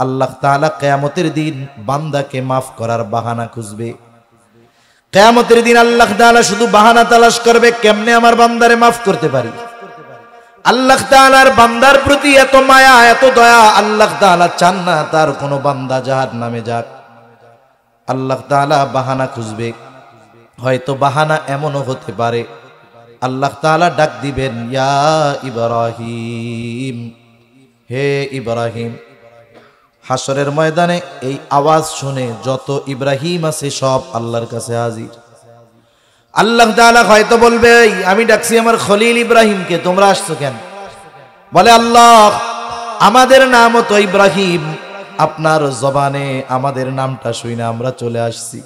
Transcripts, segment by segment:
আল্লাহ তাআলা কিয়ামতের দিন বান্দাকে মাফ করার বাহানা খুঁজবে। কিয়ামতের দিন আল্লাহ তাআলা শুধু বাহানা তালাশ করবে, কেমনে আমার বান্দারে মাফ করতে পারি। আল্লাহ তাআলার বান্দার প্রতি এত মায়া, এত দয়া, আল্লাহ তাআলা চান না তার কোনো বান্দা জাহান্নামে যাক। আল্লাহ তাআলা বাহানা খুঁজবে। হয়তো বাহানা এমনও হতে পারে, আল্লাহ তাআলা ডাক দিবেন, ইয়া ইব্রাহিম, হে ইব্রাহিম। হাসরের ময়দানে এই আওয়াজ শুনে যত ইব্রাহিম আছে সব আল্লাহর কাছে হাজির। আল্লাহ তাআলা হয়তো বলবে, আমি ডাকছি আমার খলিল ইব্রাহিমকে, তোমরা আসছো কেন? বলে, আল্লাহ আমাদের নামও তো ইব্রাহিম, আপনার জবানে আমাদের নামটা শুনে আমরা চলে আসছি।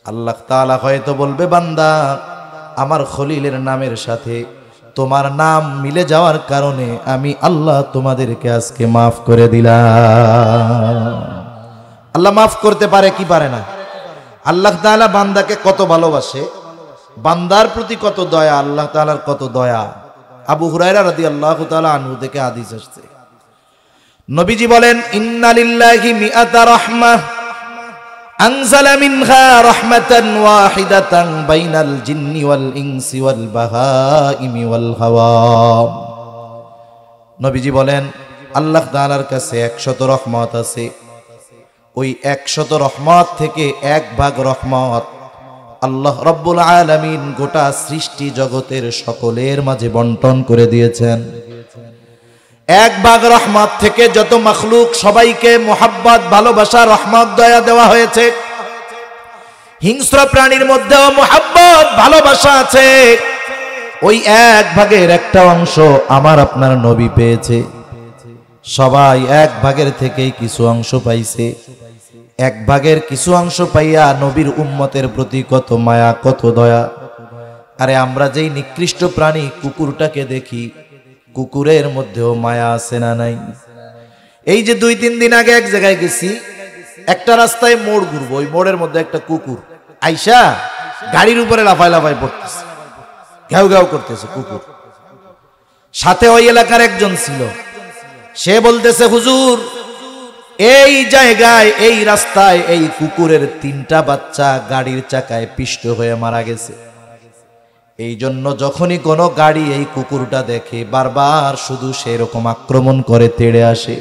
আল্লাহ তাআলা হয়তো বলবে, বান্দা আমার খলিলের নামের সাথে তোমার নাম মিলে যাওয়ার কারণে আমি আল্লাহ তোমাদেরকে আজকে মাফ করে দিলাম। আল্লাহ মাফ করতে পারে কি পারে না? আল্লাহ তাআলা বান্দাকে কত ভালোবাসে, বান্দার প্রতি কত দয়া, আল্লাহ তাআলার কত দয়া। আবু হুরায়রা রাদিয়াল্লাহু তাআলা আনহু থেকে হাদিস আসছে, নবীজি বলেন, ইন্না লিল্লাহি মিআতা রাহমাহ আনজালা মিনহা রাহমাতান ওয়াহিদাতান বাইনাল জিন্নি ওয়াল ইনসি ওয়াল বাহাইমি ওয়াল হাওয়াম। নবীজি বলেন, আল্লাহ তাআলার কাছে 100 রহমত আছে। ওই 100 রহমত থেকে 1 ভাগ রহমত আল্লাহ রাব্বুল আলামিন গোটা সৃষ্টি জগতের সকলের মাঝে বন্টন করে দিয়েছেন। 1 ভাগ রহমত থেকে যত মাখলুক সবাইকে মোহাব্বত, ভালোবাসা, রহমত, দয়া দেওয়া হয়েছে। হিংস্র প্রাণীর মধ্যেও মোহাব্বত, ভালোবাসা আছে। ওই 1 ভাগের একটা অংশ আমার আপনার নবী পেয়েছে। সবাই 1 ভাগের থেকেই কিছু অংশ পাইছে। 1 ভাগের কিছু অংশ পাইয়া নবীর উম্মতের প্রতি কত মায়া, কত দয়া। আরে আমরা যেই নিকৃষ্ট প্রাণী কুকুরটাকে দেখি, কুকুরের মধ্যেও মায়া আছে না নাই? এই যে 2-3 দিন আগে এক জায়গায় গেছি, একটা রাস্তায় মোড় ঘুরবো, ওই মোড়ের মধ্যে একটা কুকুর আইসা গাড়ির উপরে লাফায় লাফায় পড়তেছে, ঘেউ ঘেউ করতেছে কুকুর। সাথে ওই এলাকার একজন ছিল, সে বলতেছে, হুজুর এই জায়গায়, এই রাস্তায় এই কুকুরের 3টা বাচ্চা গাড়ির চাকায় পিষ্ট হয়ে মারা গেছে। এই জন্য যখনই কোনো গাড়ি এই কুকুরটা দেখে বারবার শুধু সেরকম আক্রমণ করে, তেড়ে আসে।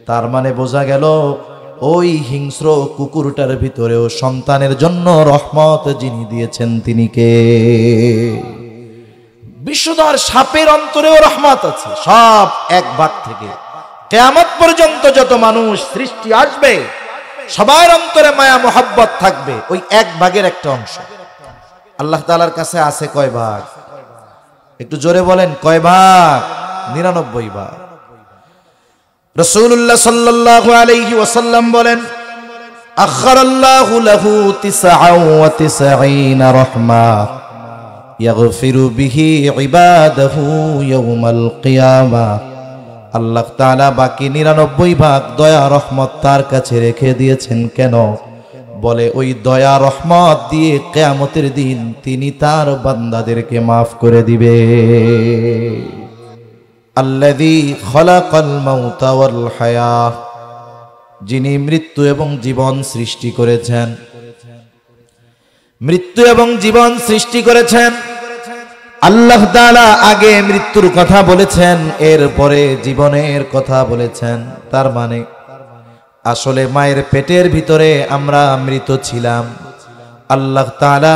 তার মানে বোঝা গেল ওই হিংস্র কুকুরটার ভিতরেও সন্তানের জন্য রহমত যিনি দিয়েছেন তিনি কে? বিশ্বধর সাপের অন্তরেও রহমত আছে। সব 1 ভাগ থেকে কিয়ামত পর্যন্ত যত মানুষ সৃষ্টি আসবে সবার অন্তরে মায়া, মোহাব্বত থাকবে। ওই 1 ভাগের একটা অংশ আল্লাহ তাআলার কাছে আছে কয় ভাগ? একটু জোরে বলেন, কয় ভাগ? 99 ভাগ। রাসূলুল্লাহ সাল্লাল্লাহু আলাইহি ওয়াসাল্লাম বলেন, আখারাল্লাহু লাহু 99 রাহমাহ ইয়াগফিরু বিহি ইবাদাহু ইয়াউমাল কিয়ামাহ। আল্লাহ তাআলা বাকি 99 ভাগ দয়া, রহমত তার কাছে রেখে দিয়েছেন। কেন? বলে ওই দয়া, রহমত দিয়ে কিয়ামতের দিন তিনি তার বান্দাদেরকে মাফ করে দিবে। আল্লাযী খলাকাল মাউতা ওয়াল হায়াহ, যিনি মৃত্যু এবং জীবন সৃষ্টি করেছেন। মৃত্যু এবং জীবন সৃষ্টি করেছেন আল্লাহ তাআলা। আগে মৃত্যুর কথা বলেছেন, এরপরে জীবনের কথা বলেছেন। তার মানে আসলে মায়ের পেটের ভিতরে আমরা মৃত ছিলাম। আল্লাহ তাআলা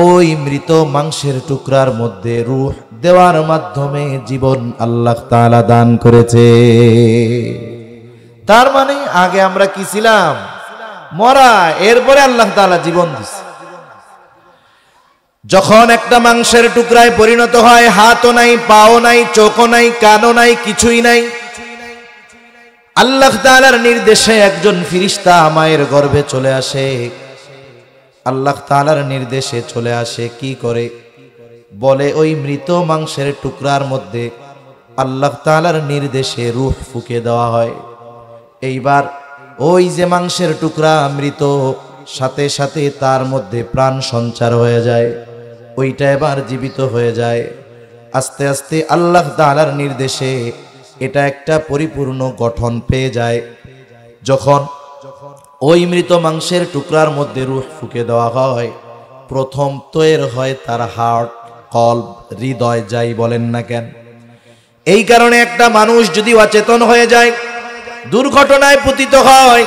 ওই মৃত মাংসের টুকরার মধ্যে রূহ দেওয়ার মাধ্যমে জীবন আল্লাহ তাআলা দান করেছে। তার মানে আগে আমরা কি ছিলাম? মরা। এরপরে আল্লাহ তাআলা জীবন দিছে। যখন একটা মাংসের টুকরায় পরিণত হয়, হাতও নাই, পাও নাই, চোখও নাই, কানও নাই, কিছুই নাই, আল্লাহ তাআলার নির্দেশে একজন ফেরেশতা মায়ের গর্ভে চলে আসে। আল্লাহ তাআলার নির্দেশে চলে আসে। কি করে? বলে ওই মৃত মাংসের টুকরার মধ্যে আল্লাহ তাআলার নির্দেশে রূহ ফুঁকে দেওয়া হয়। এইবার ওই যে মাংসের টুকরা মৃত, সাথে সাথে তার মধ্যে প্রাণ সঞ্চার হয়ে যায়, ওইটা এবার জীবিত হয়ে যায়। আস্তে আস্তে আল্লাহ তাআলার নির্দেশে এটা একটা পরিপূর্ণ গঠন পেয়ে যায়। যখন ওই মৃত মাংসের টুকরার মধ্যে রূহ ফুঁকে দেওয়া হয়, প্রথম তৈরি হয় তার হার্ট, কলব, হৃদয়, যাই বলেন না কেন। এই কারণে একটা মানুষ যদি অচেতন হয়ে যায়, দুর্ঘটনায় পতিত হয়,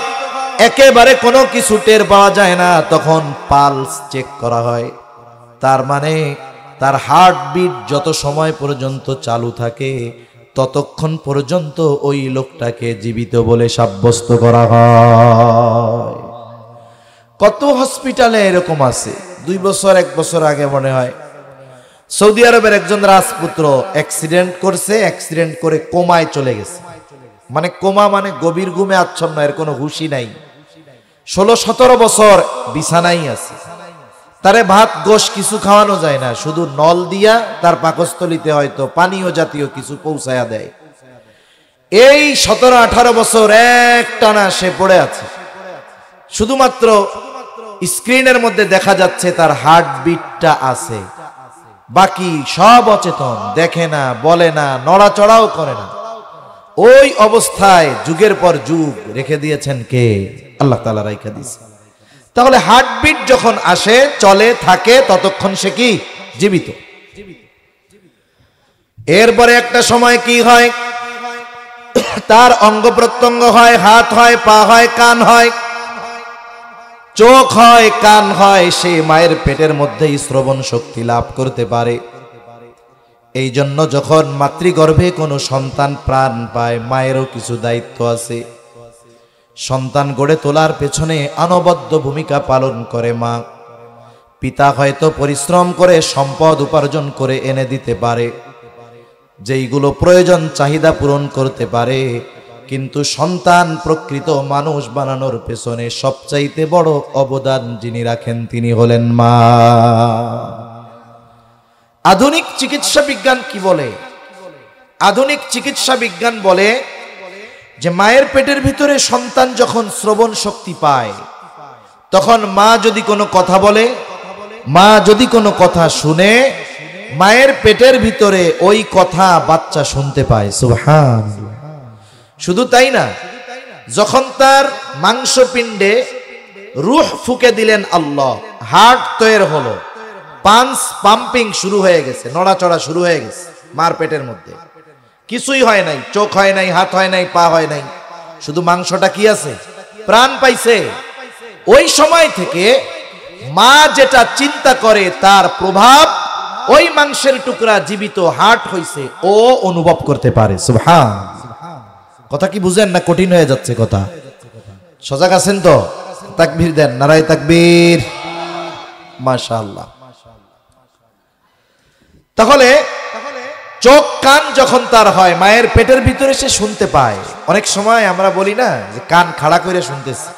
একেবারে কোনো কিছু টের পাওয়া যায় না, তখন পালস চেক করা হয়। তার মানে তার হার্টবিট যত সময় পর্যন্ত চালু থাকে ততক্ষণ পর্যন্ত ওই লোকটাকে জীবিত বলে সাব্যস্ত করা হয়। কত হসপিটালে এরকম আছে। 2 বছর 1 বছর আগে মনে হয় সৌদি আরবের একজন রাজপুত্র অ্যাক্সিডেন্ট করছে, অ্যাক্সিডেন্ট করে কোমায় চলে গেছে। মানে কোমা মানে গভীর ঘুমে আচ্ছন্ন, এর কোনো হুঁশই নাই। 16-17 বছর বিছানাই আছে। তারে ভাত গোশ কিছু খাওয়ানো যায় না, শুধু নল দিয়া তার পাকস্থলিতে হয়তো পানীয় জাতীয় কিছু পৌঁছায়া দেয়। এই 17-18 বছর একটানা সে পড়ে আছে। শুধুমাত্র স্ক্রিনের মধ্যে দেখা যাচ্ছে তার হার্টবিটটা আছে, বাকি সব অচেতন, দেখে না, বলে না, নড়াচড়াও করে না। ওই অবস্থায় যুগের পর যুগ রেখে দিয়েছেন কে? আল্লাহ তাআলা রাইখা দিয়েছে। তাহলে হার্টবিট যখন আসে, চলে, থাকে, ততক্ষণ সে কি? জীবিত। এরপরে একটা সময় কি হয়, তার অঙ্গ প্রত্যঙ্গ হয়, হাত হয়, পা হয়, কান হয়, চোখ হয়, কান হয়, সে মায়ের পেটের মধ্যেই শ্রবণ শক্তি লাভ করতে পারে। এই জন্য যখন মাতৃগর্ভে কোনো সন্তান প্রাণ পায়, মায়েরও কিছু দায়িত্ব আছে। সন্তান গড়ে তোলার পেছনে অনবদ্য ভূমিকা পালন করে মা। পিতা হয়তো পরিশ্রম করে সম্পদ উপার্জন করে এনে দিতে পারে, যেইগুলো প্রয়োজন চাহিদা পূরণ করতে পারে, কিন্তু সন্তান প্রকৃত মানুষ বানানোর পেছনে সবচাইতে বড় অবদান যিনি রাখেন তিনি হলেন মা। আধুনিক চিকিৎসা বিজ্ঞান কি বলে? আধুনিক চিকিৎসা বিজ্ঞান বলে যে মায়ের পেটের ভিতরে সন্তান যখন শ্রবণ শক্তি পায়, তখন মা যদি কোনো কথা বলে, মা যদি কোনো কথা শুনে, মায়ের পেটের ভিতরে ওই কথা বাচ্চা শুনতে পায়। সুবহানাল্লাহ। শুধু তাই না, যখন তার মাংসপিণ্ডে রূহ ফুঁকে দিলেন আল্লাহ, হার্ট তৈরি হলো, পাঞ্চ পাম্পিং শুরু হয়ে গেছে, নড়াচড়া শুরু হয়ে গেছে মার পেটের মধ্যে। কিছুই হয় নাই, চোখ হয় নাই, হাত হয় নাই, পা হয় নাই, শুধু মাংসটা কি আছে? প্রাণ পাইছে। ওই সময় থেকে মা যেটা চিন্তা করে তার প্রভাব ওই মাংসের টুকরা জীবিত হার্ট হইছে ও অনুভব করতে পারে। সুবহানাল্লাহ। কথা কি বুঝেন না কঠিন হয়ে যাচ্ছে কথা? সজাগ আছেন তো? তাকবীর দেন, নারায়ে তাকবীর। মাশাআল্লাহ। তাহলে চোখ কান যখন তার হয়, মায়ের পেটের ভিতরে সে শুনতে পায়। অনেক সময় আমরা বলি না যে কান খাড়া করে শুনতেছে।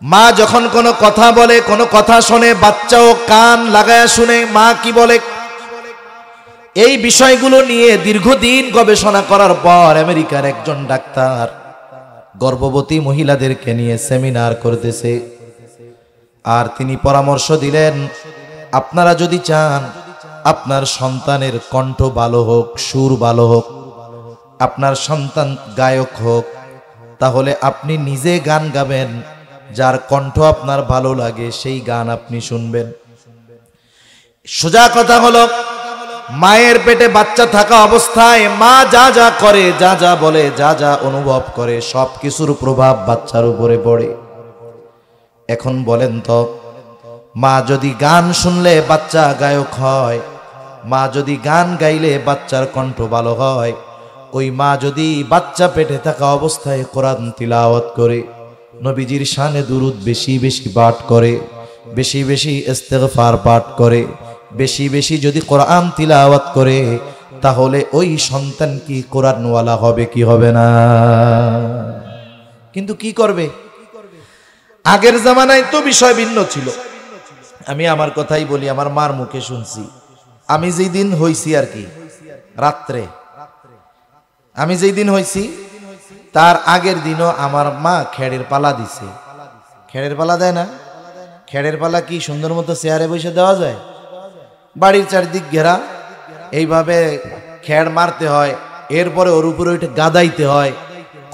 মা যখন কোনো কথা বলে, কোনো কথা শোনে, বাচ্চাও কান লাগায়া শুনে মা কি বলে। এই বিষয়গুলো নিয়ে দীর্ঘদিন গবেষণা করার পর আমেরিকার একজন ডাক্তার গর্ভবতী মহিলাদেরকে নিয়ে সেমিনার করতেছে, আর তিনি পরামর্শ দিলেন, আপনারা যদি চান আপনার সন্তানের কণ্ঠ ভালো হোক, সুর ভালো হোক, আপনার সন্তান গায়ক হোক, তাহলে আপনি নিজে গান গাবেন, যার কণ্ঠ আপনার ভালো লাগে সেই গান আপনি শুনবেন। সোজা কথা হলো, মায়ের পেটে বাচ্চা থাকা অবস্থায় মা যা যা করে, যা যা বলে, যা যা অনুভব করে, সব কিছুর প্রভাব বাচ্চার উপরে পড়ে। এখন বলেন তো, মা যদি গান শুনলে বাচ্চা গায়ক হয়, মা যদি গান গাইলে বাচ্চার কণ্ঠ ভালো হয়, ওই মা যদি বাচ্চা পেটে থাকা অবস্থায় কোরআন তিলাওয়াত করে, নবীজির শানে দুরূদ বেশি বেশি পাঠ করে, বেশি বেশি ইস্তেগফার পাঠ করে, বেশি বেশি যদি কোরআন তিলাওয়াত করে, তাহলে ওই সন্তান কি কোরআনওয়ালা হবে কি হবে না? কিন্তু কি করবে? আগের জামানায় তো বিষয় ভিন্ন ছিল। আমি আমার কথাই বলি, আমার মার মুখে শুনছি। আমি যেই দিন হইছি আর কি রাত্রে, আমি যেই দিন হইছি তার আগের দিনও আমার মা খেড়ের পালা দিছে। খেড়ের পালা দেয় না? খেড়ের পালা কি সুন্দর মতো চেয়ারে বসে দেওয়া যায়? বাড়ির চারদিক ঘেরা, এইভাবে খেড় মারতে হয়, এরপরে ওর উপরে ওইটা গাদাইতে হয়,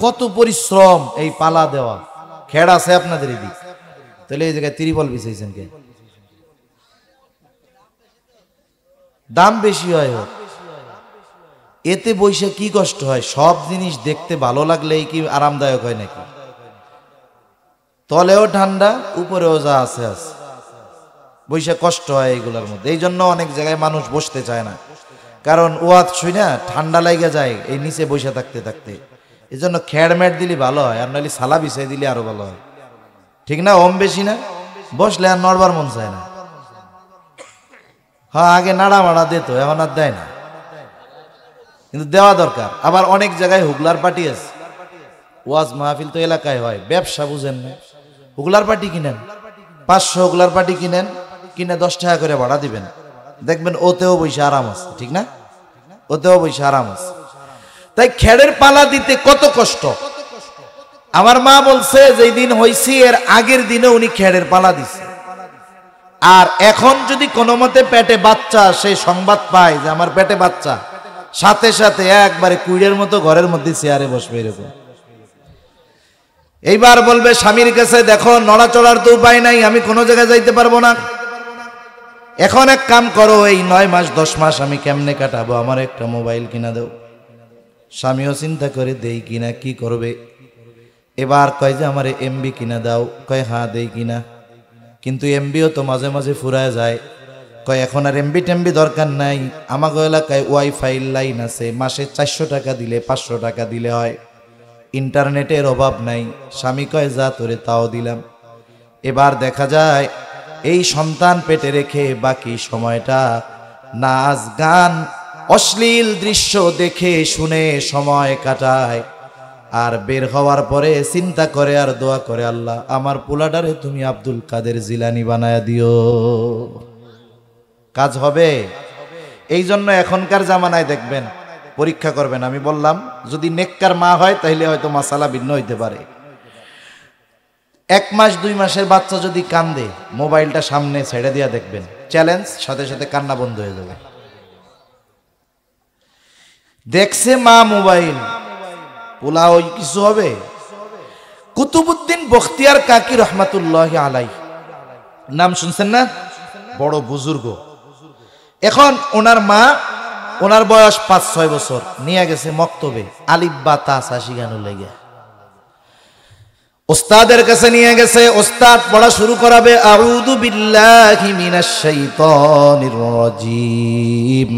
কত পরিশ্রম এই পালা দেওয়া। খেড় আছে আপনাদের এদিক, তাহলে এই জায়গায় ত্রিপল বিছাইছেন কে? দাম বেশি হয় হোক, এতে বইসে কি কষ্ট হয়? সব জিনিস দেখতে ভালো লাগলেই কি আরামদায়ক হয় নাকি? তলেও ঠান্ডা, উপরেও যা আছে আছে, বইসে কষ্ট হয় এইগুলোর মধ্যে। এই জন্য অনেক জায়গায় মানুষ বসতে চায় না, কারণ ওয়াজ শুই না ঠান্ডা লাগে যায় এই নিচে বসে থাকতে থাকতে। এই জন্য খেড় মেট দিলে ভালো হয়, আর নাহলে সালা বিছাই দিলে আরো ভালো হয়, ঠিক না? ওম বেশি না, বসলে আর নড়বার মন চায় না। হ্যাঁ, আগে নাড়া মাড়া দিত, এখন আর দেয় না, কিন্তু দেওয়া দরকার। আবার অনেক জায়গায় হুগলার পার্টি আছে, ওয়াজ মাহফিল তো এলাকায় হয়, ব্যবসা বুঝেন না, হুগলার পার্টি কিনেন, 500 হুগলার পার্টি কিনেন, কিনে 10 টাকা করে ভাড়া দিবেন, দেখবেন ওতেও বসে আরাম আছে, ঠিক না? ওতেও বসে আরাম আছে। তাই খেড়ের পালা দিতে কত কষ্ট। আমার মা বলছে যেই দিন হইছি এর আগের দিনে উনি খেড়ের পালা দিছে। আর এখন যদি কোনো মতে পেটে বাচ্চা, সে সংবাদ পায় যে আমার পেটে বাচ্চা, সাথে সাথে একবারে কুইড়ের মতো ঘরের মধ্যে চেয়ারে বসবে এরকম। এইবার বলবে স্বামীর কাছে, দেখো নড়াচড়ার তো উপায় নাই, আমি কোনো জায়গায় যাইতে পারবো না, এখন এক কাম করো, এই 9 মাস 10 মাস আমি কেমনে কাটাবো, আমার একটা মোবাইল কিনা দাও। স্বামীও চিন্তা করে দেই কিনা, কি করবে। এবার কয় যে আমার এমবি কিনা দাও, কয় হ্যাঁ দেই কিনা, কিন্তু এমবিও তো মাঝে মাঝে ফুরায় যায়। কয় এখন আর এমবি টেমবি দরকার নাই, আমাগো এলাকায় ওয়াইফাই লাইন আছে, মাসে 400 টাকা দিলে 500 টাকা দিলে হয়, ইন্টারনেটের অভাব নাই। স্বামী কয় যা তোরে তাও দিলাম। এবার দেখা যায় এই সন্তান পেটে রেখে বাকি সময়টা নাচ গান অশ্লীল দৃশ্য দেখে শুনে সময় কাটায়। আর বের হওয়ার পরে চিন্তা করে আর দোয়া করে, আল্লাহ আমার পোলাডারে তুমি আব্দুল কাদের জিলানি বানায়া দিও। কাজ হবে? এই জন্য এখনকার জামানায় দেখবেন, পরীক্ষা করবেন, আমি বললাম যদি নেককার মা হয় তাহলে হয়তো মাসালা ভিন্ন হইতে পারে। 1 মাস 2 মাসের বাচ্চা যদি কান্দে, মোবাইলটা সামনে ছেড়ে দিয়া দেখবেন, চ্যালেঞ্জ, সাথে সাথে কান্না বন্ধ হয়ে যাবে। দেখছে মা মোবাইল, পোলা ওই কিছু হবে? কুতুবউদ্দিন বখতিয়ার কাকি রহমাতুল্লাহি আলাইহি, নাম শুনছেন না? বড় বুজুর্গ। এখন ওনার মা, ওনার বয়স 5-6 বছর, নিয়ে গেছে মক্তবে আলিফ বা তা শিখানো লেগে। ওস্তাদের কাছে নিয়ে গেছে, ওস্তাদ পড়া শুরু করাবে, আউযু বিল্লাহি মিনাশ শাইতানির রাজীম,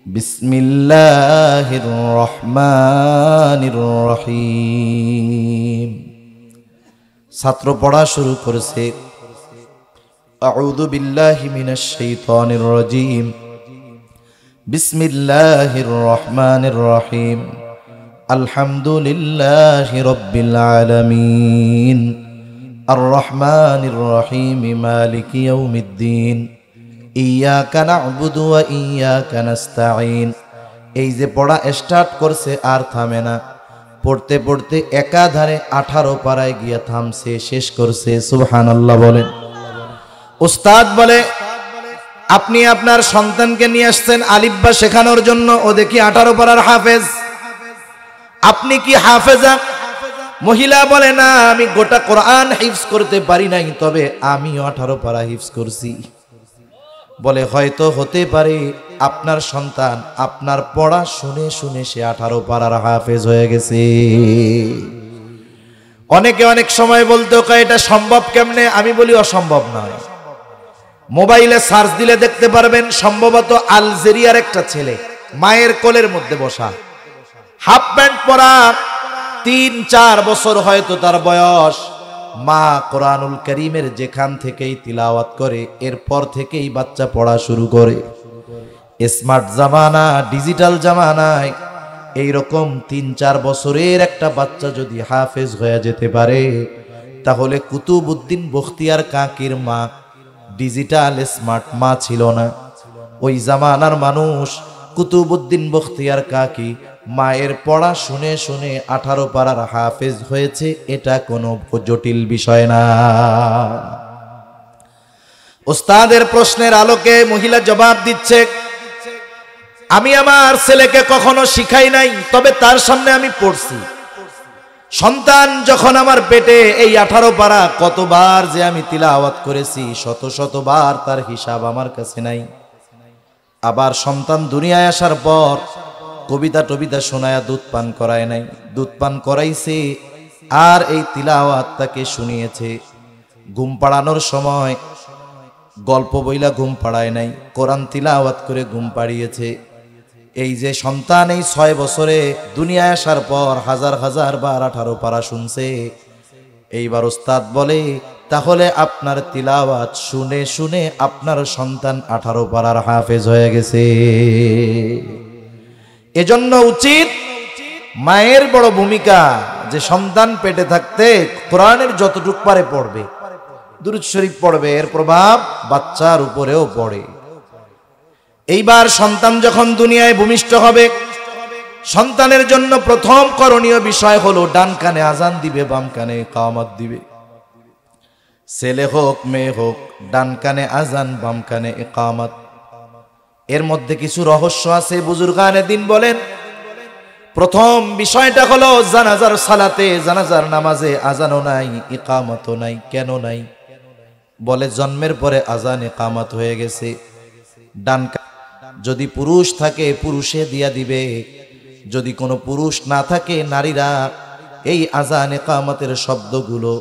বিসমিল্লাহির রহমানির রহিম। ছাত্র পড়া শুরু করেছে, আউযু বিল্লাহি মিনাশ শাইতানির রাজীম, বিসমিল্লাহির রহমানির রহিম, আলহামদুলিল্লাহি রাব্বিল আলামিন, আর রহমানির রহিম, মালিকি ইয়াউমিদ্দিন, ইয়াকা না'বুদু ওয়া ইয়াকা নাস্তাঈন। এই যে পড়া স্টার্ট করছে আর থামে না, পড়তে পড়তে একাধারে 18 পারায় গিয়া থামছে, শেষ করছে। সুবহানাল্লাহ বলেন। উস্তাদ বলে, আপনি আপনার সন্তানকে নিয়ে আসছেন আলিফ বা শেখানোর জন্য, ও দেখি 18 পারার হাফেজ, আপনি কি হাফেজা? মহিলা বলে, না আমি গোটা কোরআন হিফজ করতে পারি নাই, তবে আমিও 18 পারা হিফজ করছি। বলে হয়তো হতে পারে আপনার সন্তান আপনার পড়া শুনে শুনে সে 18 পারার হাফেজ হয়ে গেছে। অনেকে অনেক সময় বলতে কয় এটা সম্ভব কেমনে, আমি বলি অসম্ভব নয়। মোবাইলে সার্চ দিলে দেখতে পারবেন, সম্ভবত আলজেরিয়ার একটা ছেলে মায়ের কোলের মধ্যে বসা, হাফ প্যান্ট পরা, 3-4 বছর হয়তো তার বয়স। মা কোরআনুল কারীমের যেখান থেকেই তিলাওয়াত করে, এরপর থেকেই বাচ্চা পড়া শুরু করে। স্মার্ট জামানা, ডিজিটাল জামানায় এইরকম 3-4 বছরের একটা বাচ্চা যদি হাফেজ হয়ে যেতে পারে, তাহলে কুতুবউদ্দিন বখতিয়ার কাকির মা ডিজিটাল স্মার্ট মা ছিল না। ওই জামানার মানুষ কুতুবউদ্দিন বখতিয়ার কাকি মায়ের পড়া শুনে শুনে 18 পারার হাফেজ হয়েছে, এটা কোনো জটিল বিষয় না। ওস্তাদের প্রশ্নের আলোকে মহিলা জবাব দিচ্ছে, আমি আমার ছেলেকে কখনো শিখাই নাই, তবে তার সামনে আমি পড়ছি। সন্তান যখন আমার পেটে, এই 18 পারা কতবার যে আমি তিলাওয়াত করেছি, শত শতবার, তার হিসাব আমার কাছে নাই। আবার সন্তান দুনিয়ায় আসার পর কবিতা টবিতা শোনায়া দুধ পান করায় নাই, দুধ পান করাইছে, আর এই তিলাওয়াত তাকে শুনিয়েছে। ঘুম পাড়ানোর সময় গল্প বইলা ঘুম পাড়ায় নাই, কোরআন তিলাওয়াত করে ঘুম পাড়িয়েছে। এই যে সন্তান এই 6 বছরে দুনিয়ায় আসার পর হাজার হাজার বার 18 পারা শুনছে। এইবার ওস্তাদ বলে, তাহলে আপনার তিলাওয়াত শুনে শুনে আপনার সন্তান 18 পারার হাফেজ হয়ে গেছে। এজন্য উচিত, মায়ের বড় ভূমিকা, যে সন্তান পেটে থাকতে কোরআনের যতটুক পারে পড়বে, দুরূদ শরীফ পড়বে, এর প্রভাব বাচ্চার উপরেও পড়ে। এইবার সন্তান যখন দুনিয়ায় ভূমিষ্ঠ হবে, সন্তানের জন্য প্রথম করণীয় বিষয় হলো ডান কানে আজান দিবে, বাম কানে ইকামত দিবে। ছেলে হোক মেয়ে হোক, ডান কানে আজান, বাম কানে ইকামত। এর মধ্যে কিছু রহস্য আছে। বুজুর্গানে দিন বলেন, প্রথম বিষয়টা হলো জানাজার সালাতে, জানাজার নামাজে আজানও নাই, ইকামতও নাই। কেন নাই? বলে জন্মের পরে আজান ইকামত হয়ে গেছে। ডান যদি পুরুষ থাকে পুরুষে দিয়া দিবে, যদি কোনো পুরুষ না থাকে নারীরা এই আজান ইকামতের শব্দগুলো,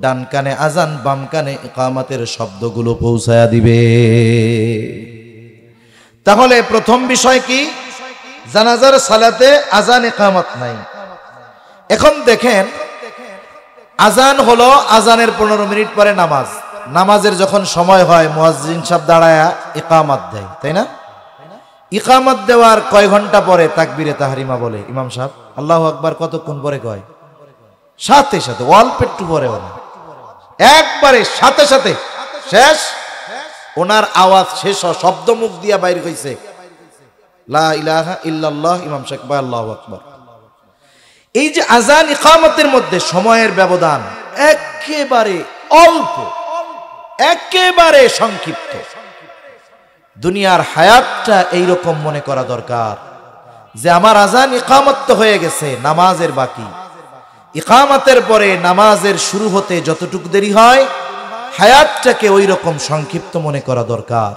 ডান কানে আজান বাম কানে ইকামতের শব্দগুলো পৌঁছায়া দিবে। তাহলে প্রথম বিষয় কি? জানাজার সালাতে আজান ইকামত নাই। এখন দেখেন, আজান হলো, আজানের 15 মিনিট পরে নামাজ। নামাজের যখন সময় হয় মুয়াজ্জিন সাহেব দাঁড়ায়া ইকামত দেয়, তাই না? ইকামত দেওয়ার কয় ঘন্টা পরে তাকবীরে তাহরিমা বলে ইমাম সাহেব, আল্লাহু আকবার কতক্ষণ পরে কয়? সাথে সাথে, অল্প একটু পরে না, একবারে সাথে সাথে শেষ। ওনার আওয়াজ শেষ, শব্দ মুখ দিয়া বাইর হইছে, লা ইলাহা ইল্লাল্লাহ, ইমাম সাহেব বা আল্লাহু আকবার। এই যে আজান ইকামতের মধ্যে সময়ের ব্যবধান একেবারে অল্প, একেবারে সংক্ষিপ্ত। দুনিয়ার হায়াতটা এইরকম মনে করা দরকার যে আমার আজান ইকামত তো হয়ে গেছে, নামাজের বাকি। ইকামতের পরে নামাজের শুরু হতে যতটুকু দেরি হয়, হায়াতটাকে ওই রকম সংক্ষিপ্ত মনে করা দরকার।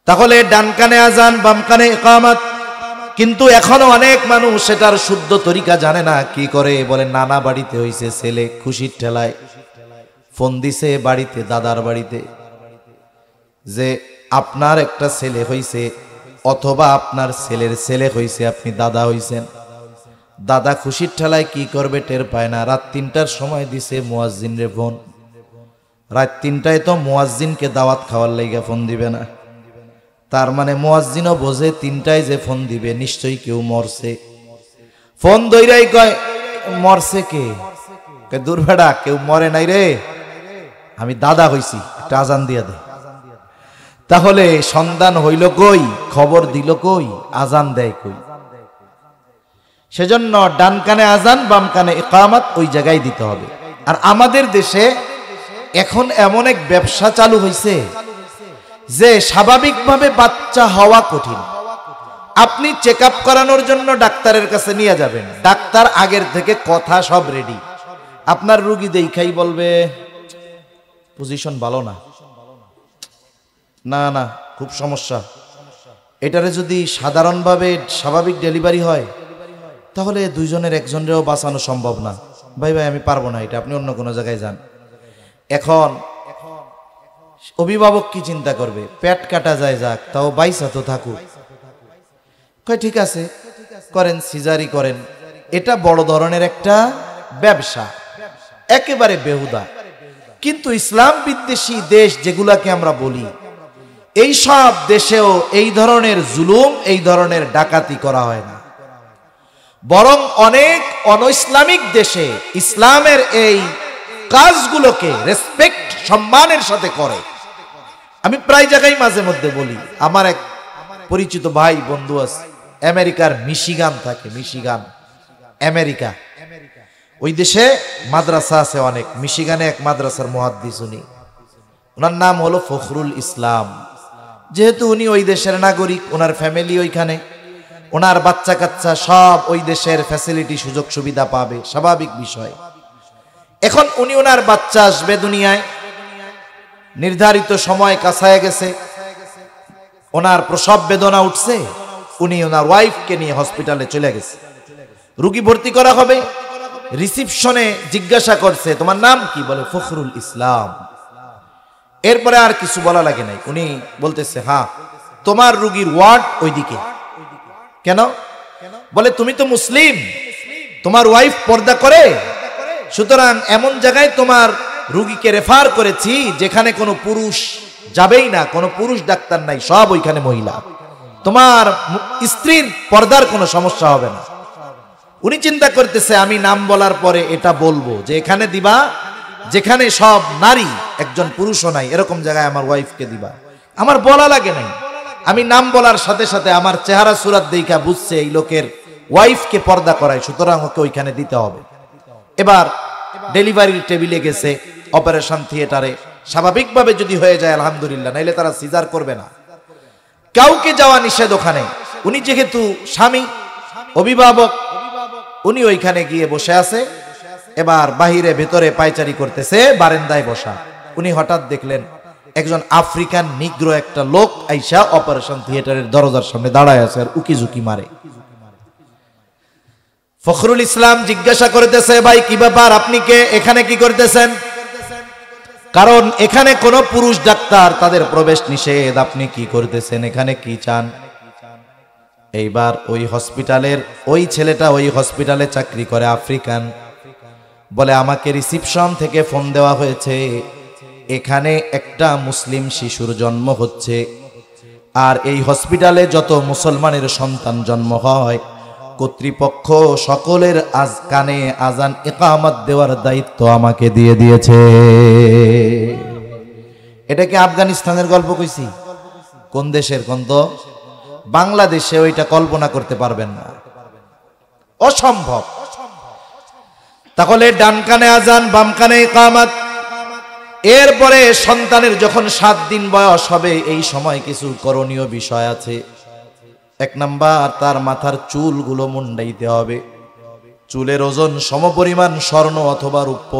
তাহলে ডান কানে আজান বাম কানে ইকামত। কিন্তু এখনো অনেক মানুষ সেটার শুদ্ধ তরিকা জানে না। কি করে? বলে নানা বাড়িতে হইছে ছেলে, খুশির ঠেলায় ফোন দিছে বাড়িতে, দাদার বাড়িতে, যে আপনার একটা ছেলে হইছে, অথবা আপনার ছেলের ছেলে হইছে, আপনি দাদা হইছেন। দাদা খুশির ঠেলায় কি করবে টের পায় না। রাত 3টার সময় দিছে মুয়াজ্জিন রে ফোন। রাত 3টায় তো মুয়াজ্জিনকে দাওয়াত খাওয়ার লাইগা ফোন দিবে না। তার মানে মুয়াজ্জিনও বোঝে 3টায় যে ফোন দিবে নিশ্চয়ই কেউ মরছে। ফোন দইরাই কয়, মরছে কে? দূর বেড়া, কেউ মরে নাই রে, আমি দাদা হইছি, একটা আজান দিয়া দে। তাহলে সন্তান হইল কই? খবর দিল কই? আজান দেয় কই? সেজন্য ডান কানে আজান বাম কানে ইকামত ওই জায়গায় দিতে হবে। আর আমাদের দেশে এখন এমন এক ব্যবসা চালু হয়েছে যে স্বাভাবিকভাবে বাচ্চা হওয়া কঠিন। আপনি চেক আপ করানোর জন্য ডাক্তারের কাছে নিয়ে যাবেন, ডাক্তার আগের থেকে কথা সব রেডি। আপনার রুগী দেখাই বলবে পজিশন ভালো না, না না খুব সমস্যা, এটারে যদি সাধারণভাবে স্বাভাবিক ডেলিভারি হয় তাহলে দুইজনের একজনেরও বাঁচানো সম্ভব না। ভাই ভাই আমি পারবো না এটা, আপনি অন্য কোনো জায়গায় যান। এখন অভিভাবক কি চিন্তা করবে? পেট কাটা যায় যাক, তাও বাইসা তো থাকুক। কয় ঠিক আছে করেন, সিজারি করেন। এটা বড় ধরনের একটা ব্যবসা, একেবারে বেহুদা। কিন্তু ইসলাম বিদ্বেষী দেশ যেগুলাকে আমরা বলি, এই সব দেশেও এই ধরনের জুলুম, এই ধরনের ডাকাতি করা হয় না। বরং অনেক অনইসলামিক দেশে ইসলামের এই কাজগুলোকে রেসপেক্ট, সম্মানের সাথে করে। আমি প্রায় জায়গায় মাঝে মধ্যে বলি, আমার এক পরিচিত ভাই বন্ধু আছে, আমেরিকার মিশিগান থাকে, মিশিগান আমেরিকা। ওই দেশে মাদ্রাসা আছে অনেক। মিশিগানে এক মাদ্রাসার মুহাদ্দিস উনি, ওনার নাম হলো ফখরুল ইসলাম। যেহেতু উনি ওই দেশের নাগরিক, ওনার ফ্যামিলি ওইখানে, ওনার বাচ্চা কাচ্চা সব ওই দেশের ফ্যাসিলিটি সুযোগ সুবিধা পাবে, স্বাভাবিক বিষয়। এখন উনি ওনার বাচ্চা আসবে দুনিয়ায়, নির্ধারিত সময় কাছায় গেছে, ওনার প্রসব বেদনা উঠছে, উনি ওনার ওয়াইফকে নিয়ে হসপিটালে চলে গেছে। রুগী ভর্তি করা হবে, রিসিপশনে জিজ্ঞাসা করছে তোমার নাম কি, বলে ফখরুল ইসলাম। এরপরে আর কিছু বলা লাগে নাই, উনি বলতেছে হ্যাঁ তোমার রুগীর ওয়ার্ড ওইদিকে। কেন? বলে তুমি তো মুসলিম, তোমার ওয়াইফ পর্দা করে, সুতরাং এমন জায়গায় তোমার রুগীকে রেফার করেছি যেখানে কোনো পুরুষ যাবেই না, কোনো পুরুষ ডাক্তার নাই, সব ওইখানে মহিলা, তোমার স্ত্রীর পর্দার কোনো সমস্যা হবে না। উনি চিন্তা করতেছে আমি নাম বলার পরে এটা বলবো যে এখানে দিবা যেখানে সব নারী, একজন পুরুষও নাই, এরকম জায়গায় আমার ওয়াইফকে দিবা। আমার বলা লাগে নাই, আমি নাম বলার সাথে সাথে আমার চেহারা সুরাত দেখা বুঝছে এই লোকের ওয়াইফকে পর্দা করায়, সুতরাং ওকে ওইখানে দিতে হবে। এবার ডেলিভারির টেবিলে গেছে, অপারেশন থিয়েটারে, স্বাভাবিকভাবে যদি হয়ে যায় আলহামদুলিল্লাহ, নাইলে তারা সিজার করবে না। কাউকে যাওয়া নিষেধ ওখানে। উনি যেহেতু স্বামী, অভিভাবক, উনি ওইখানে গিয়ে বসে আছে। এবার বাহিরে ভেতরে পায়চারি করতেছে, বারান্দায় বসা। উনি হঠাৎ দেখলেন একজন আফ্রিকান নিগ্রো একটা লোক আইসা অপারেশন থিয়েটারের দরজার সামনে দাঁড়ায় আছে আর উকি ঝুঁকি মারে। ফখরুল ইসলাম জিজ্ঞাসা করতেছে ভাই কি ব্যাপার, আপনি কে, এখানে কি করতেছেন? কারণ এখানে কোনো পুরুষ ডাক্তার, তাদের প্রবেশ নিষেধ, আপনি কি করতেছেন, এখানে কি চান? এইবার ওই হসপিটালের ওই ছেলেটা ওই হসপিটালে চাকরি করে, আফ্রিকান, বলে আমাকে রিসিপশন থেকে ফোন দেওয়া হয়েছে, এখানে একটা মুসলিম শিশুর জন্ম হচ্ছে, আর এই হসপিটালে যত মুসলমানের সন্তান জন্ম হয় কর্তৃপক্ষ সকলের কানে আজান ইকামত দেওয়ার দায়িত্ব আমাকে দিয়ে দিয়েছে। এটা কি আফগানিস্তানের গল্প কইছি? কোন দেশের? কোন তো বাংলাদেশে ওইটা কল্পনা করতে পারবেন না, অসম্ভব। তাহলে ডান কানে আজান, বাম কানে ইকামত। এরপরে সন্তানের যখন 7 দিন বয়স হবে, এই সময় কিছু করণীয় বিষয় আছে। 1 নাম্বার, তার মাথার চুলগুলো মুন্ডাইতে হবে। চুলের ওজন সমপরিমাণ স্বর্ণ অথবা রূপ্য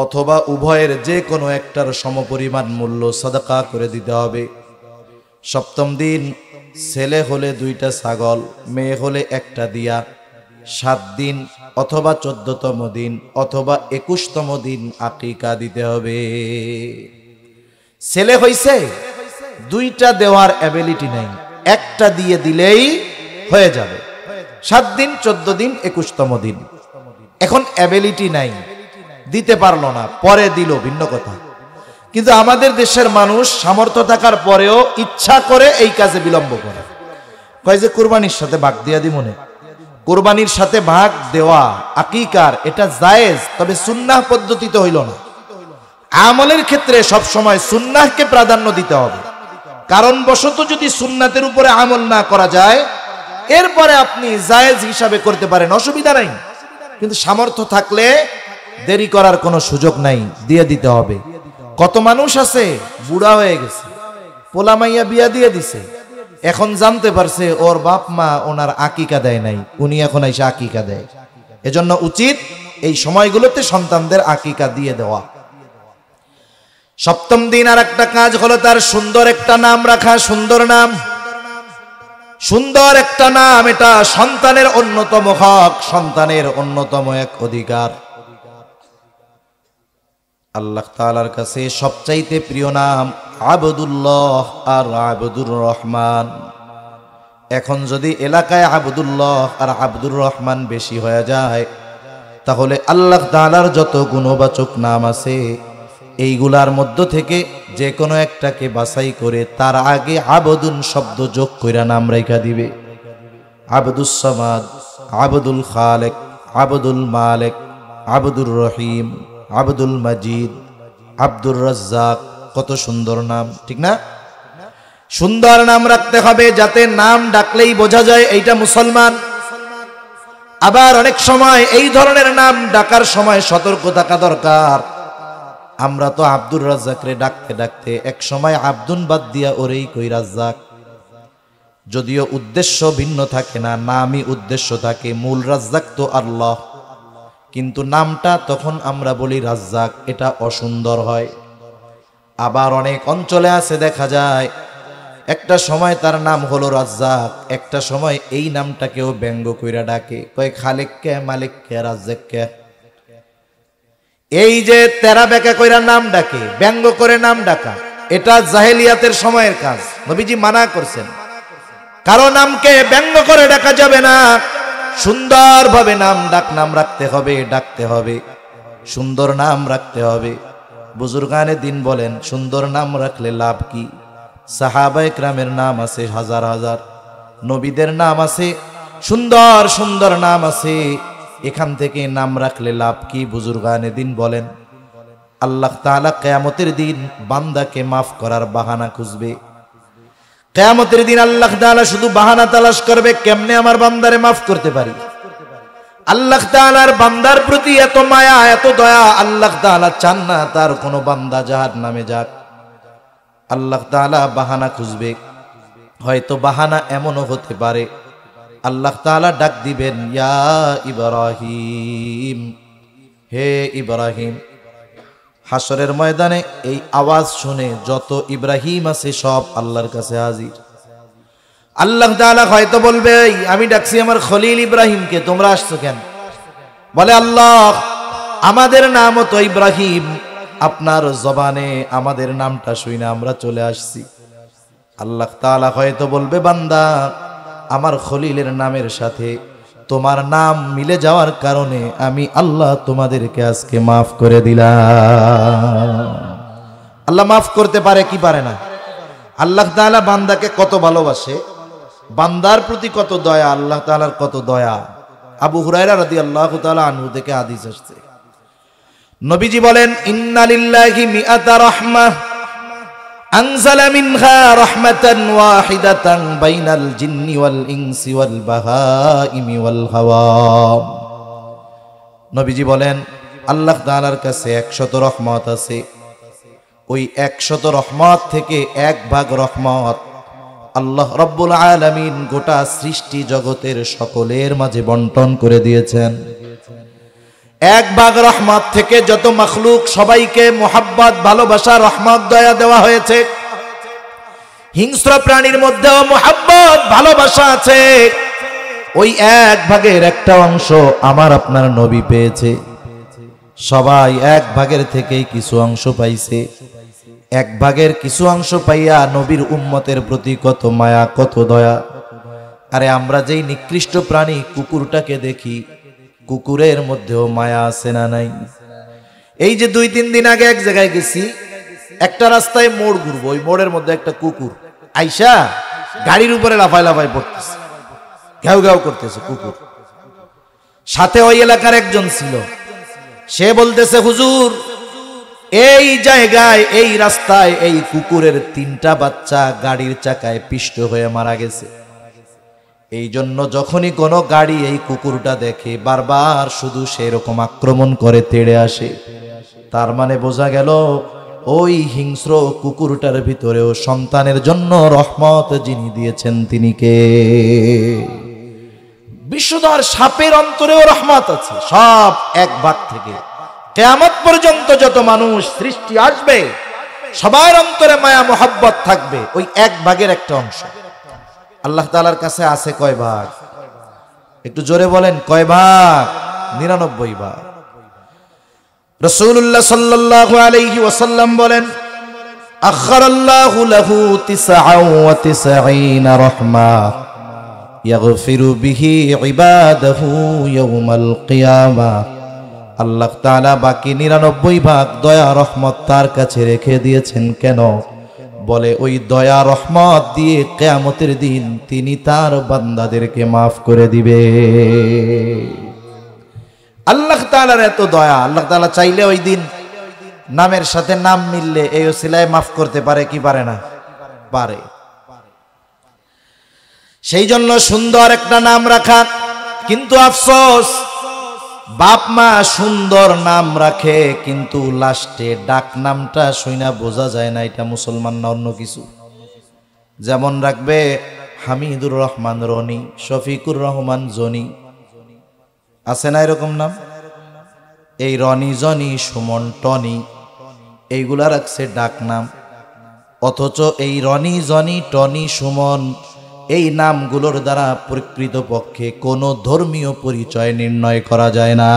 অথবা উভয়ের যে কোনো একটার সমপরিমাণ মূল্য সাদাকা করে দিতে হবে। 7ম দিন ছেলে হলে 2টা ছাগল, মেয়ে হলে 1টা দিয়া। 7 দিন অথবা 14তম দিন অথবা 21তম দিন আকিকা দিতে হবে। ছেলে হইছে, 2টা দেওয়ার অ্যাবিলিটি নাই, 1টা দিয়ে দিলেই হয়ে যাবে। 7 দিন, 14 দিন, 21তম দিন। এখন অ্যাবিলিটি নাই, দিতে পারলো না, পরে দিল, ভিন্ন কথা। কিন্তু আমাদের দেশের মানুষ সামর্থ্য থাকার পরেও ইচ্ছা করে এই কাজে বিলম্ব করে। কয় যে কুরবানির সাথে ভাগ দিয়া দি, মনে কুরবানির সাথে ভাগ দেওয়া আকিকার এটা জায়েজ, তবে সুন্নাহ পদ্ধতিতে হইল না। আমলের ক্ষেত্রে সব সময় সুন্নাহকে প্রাধান্য দিতে হবে। কারণ বশত যদি সুন্নাতের উপরে আমল না করা যায়, এরপরে আপনি জায়েজ হিসাবে করতে পারেন, অসুবিধা নাই। কিন্তু সামর্থ্য থাকলে দেরি করার কোনো সুযোগ নাই, দিয়ে দিতে হবে। কত মানুষ আছে বুড়া হয়ে গেছে, পোলা মাইয়া বিয়া দিয়ে দিছে, এখন জানতে পারছে ওর বাপ মা ওনার আকিকা দেয় নাই, উনি এখন এসে আকিকা দেয়। এজন্য উচিত এই সময়গুলোতে সন্তানদের আকিকা দিয়ে দেওয়া। 7ম দিন আর একটা কাজ হলো তার সুন্দর একটা নাম রাখা। সুন্দর নাম, সুন্দর একটা নাম, এটা সন্তানের অন্যতম হক, সন্তানের অন্যতম এক অধিকার। আল্লাহ তাআলার কাছে সবচাইতে প্রিয় নাম আবদুল্লাহ আর আবদুর রহমান। এখন যদি এলাকায় আবদুল্লাহ আর আবদুর রহমান বেশি হয়ে যায়, তাহলে আল্লাহ তাআলার যত গুণবাচক নাম আছে এইগুলার মধ্য থেকে যে কোনো একটাকে বাছাই করে তার আগে আবদুন শব্দ যোগ কইরা নাম রাখা দিবে। আবদুস সামাদ, আবদুল খালেক, আবদুল মালিক, আবদুর রহিম, আবদুল মাজিদ, আব্দুর রাজ্জাক, কত সুন্দর নাম, ঠিক না? সুন্দর নাম রাখতে হবে যাতে নাম ডাকলেই বোঝা যায় এইটা মুসলমান। আবার অনেক সময় এই ধরনের নাম ডাকার সময় সতর্ক থাকা দরকার। আমরা তো আব্দুর রাজ্জাক রে ডাকতে ডাকতে এক সময় আব্দুন বাদ দিয়া ওরেই কই রাজ্জাক। যদিও উদ্দেশ্য ভিন্ন থাকে না, নামই উদ্দেশ্য থাকে। মূল রাজ্জাক তো আল্লাহ, কিন্তু নামটা তখন আমরা বলি রাজ্জাক, এটা অসুন্দর হয়। আবার অনেক অঞ্চলে আছে দেখা যায় একটা সময় তার নাম হলো রাজ্জাক, একটা সময় এই নামটাকেও ব্যঙ্গ কইরা ডাকে, কয় খালেক কে, মালিক কে, রাজ্জাক কে। এই যে তেরা বেকা কইরা নাম ডাকে, ব্যঙ্গ করে নাম ডাকা, এটা জাহেলিয়াতের সময়ের কাজ। নবীজি মানা করছেন, কারো নামকে ব্যঙ্গ করে ডাকা যাবে না। সুন্দরভাবে নাম রাখতে হবে, ডাকতে হবে, সুন্দর নাম রাখতে হবে। বুজুর্গানে দিন বলেন, সুন্দর নাম রাখলে লাভ কি? সাহাবায়ে কেরামের নাম আছে হাজার হাজার, নবীদের নাম আছে, সুন্দর সুন্দর নাম আছে। এখান থেকে নাম রাখলে লাভ কি? বুজুর্গানে দিন বলেন, আল্লাহ তাআলা কিয়ামতের দিন বান্দাকে মাফ করার বাহানা খুঁজবে। কিয়ামতের দিন আল্লাহ তাআলা শুধু বাহানা তালাশ করবে, কেমনে আমার বান্দারে মাফ করতে পারি। আল্লাহ তাআলার বান্দার প্রতি এত মায়া, এত দয়া, আল্লাহ তাআলা চান না তার কোনো বান্দা জাহান্নামে যাক। আল্লাহ তাআলা বাহানা খুঁজবে। হয়তো বাহানা এমনও হতে পারে, আল্লাহ তাআলা ডাক দিবেন, ইয়া ইব্রাহিম, হে ইব্রাহিম। হাসরের ময়দানে এই আওয়াজ শুনে যত ইব্রাহিম আছে সব আল্লাহর কাছে হাজির। আল্লাহ তাআলা হয়তো বলবে, আমি ডাকছি আমার খলিল ইব্রাহিমকে, তোমরা আসছো কেন? বলে, আল্লাহ আমাদের নামও তো ইব্রাহিম, আপনার জবানে আমাদের নামটা শুনে আমরা চলে আসছি। আল্লাহ তাআলা হয়তো বলবে, বান্দা আমার খলিলের নামের সাথে তোমার নাম মিলে যাওয়ার কারণে আমি আল্লাহ তোমাদেরকে আজকে মাফ করে দিলাম। আল্লাহ মাফ করতে পারে কি পারে না? আল্লাহ তাআলা বান্দাকে কত ভালোবাসে, বান্দার প্রতি কত দয়া, আল্লাহ তাআলার কত দয়া। আবু হুরায়রা রাদিয়াল্লাহু তাআলা আনহু থেকে হাদিস আসছে, নবীজি বলেন, ইন্না লিল্লাহি মিআতা রাহমাহ আনজালা মিনহা রাহমাতান ওয়াহিদাতান বাইনাল জিন্নি ওয়াল ইনসি ওয়াল বাহাইমি ওয়াল হাওয়াম। নবীজি বলেন, আল্লাহ তাআলার কাছে 100 রহমত আছে। ওই 100 রহমত থেকে 1 ভাগ রহমত আল্লাহ রাব্বুল আলামিন গোটা সৃষ্টি জগতের সকলের মাঝে বন্টন করে দিয়েছেন। 1 ভাগ রহমত থেকে যত মাখলুক সবাইকে মোহাব্বত, ভালোবাসা, রহমত, দয়া দেওয়া হয়েছে। হিংস্র প্রাণীর মধ্যেও মোহাব্বত, ভালোবাসা আছে। ওই 1 ভাগের একটা অংশ আমার আপনার নবী পেয়েছে। সবাই 1 ভাগের থেকেই কিছু অংশ পাইছে। 1 ভাগের কিছু অংশ পাইয়া নবীর উম্মতের প্রতি কত মায়া, কত দয়া। আরে আমরা যেই নিকৃষ্ট প্রাণী কুকুরটাকে দেখি, কুকুরের মধ্যেও মায়া আছে না নাই? এই যে 2-3 দিন আগে এক জায়গায় গেছি, একটা রাস্তায় মোড় ঘুরবো, ওই মোড়ের মধ্যে একটা কুকুর আইসা গাড়ির উপরে লাফায় লাফায় পড়তেছে, ঘেউ ঘেউ করতেছে কুকুর। সাথে ওই এলাকার একজন ছিল, সে বলতেছে, হুজুর এই জায়গায়, এই রাস্তায় এই কুকুরের 3টা বাচ্চা গাড়ির চাকায় পিষ্ট হয়ে মারা গেছে। এই জন্য যখনই কোনো গাড়ি এই কুকুরটা দেখে বারবার শুধু সেরকম আক্রমণ করে, তেড়ে আসে। তার মানে বোঝা গেল ওই হিংস্র কুকুরটার ভিতরেও সন্তানের জন্য রহমত যিনি দিয়েছেন তিনি কে? বিষধর সাপের অন্তরেও রহমত আছে। সব 1 ভাগ থেকে কিয়ামত পর্যন্ত যত মানুষ সৃষ্টি আসবে সবার অন্তরে মায়া, মোহাব্বত থাকবে। ওই 1 ভাগের একটা অংশ আল্লাহ তাআলার কাছে আছে কয় ভাগ? একটু জোরে বলেন, কয় ভাগ? 99 ভাগ। রাসূলুল্লাহ সাল্লাল্লাহু আলাইহি ওয়াসাল্লাম বলেন, আখরাল্লাহু লাহু 99 রাহমাহ ইয়াগফিরু বিহি ইবাদাহু ইয়াউমাল কিয়ামাহ। আল্লাহ তাআলা বাকি 99 ভাগ দয়া, রহমত তার কাছে রেখে দিয়েছেন। কেন? বলে ওই দয়া, রহমত দিয়ে কিয়ামতের দিন তিনি তার বান্দাদেরকে মাফ করে দিবে। আল্লাহ তাআলার এত দয়া, আল্লাহ তাআলা চাইলে ওই দিন নামের সাথে নাম মিললে এই ওসিলায় মাফ করতে পারে কি পারে না? পারে। সেই জন্য সুন্দর একটা নাম রাখা। কিন্তু আফসোস, বাপ মা সুন্দর নাম রাখে কিন্তু লাস্টে ডাক নামটা শুইনা বোঝা যায় না এটা মুসলমান না অন্য কিছু। যেমন রাখবে হামিদুর রহমান রনি, শফিকুর রহমান জনি, আছে না এরকম নাম? এই রনি, জনি, সুমন, টনি এইগুলা রাখছে ডাক নাম। অথচ এই রনি, জনি, টনি, সুমন এই নামগুলোর দ্বারা প্রকৃতপক্ষে কোনো ধর্মীয় পরিচয় নির্ণয় করা যায় না।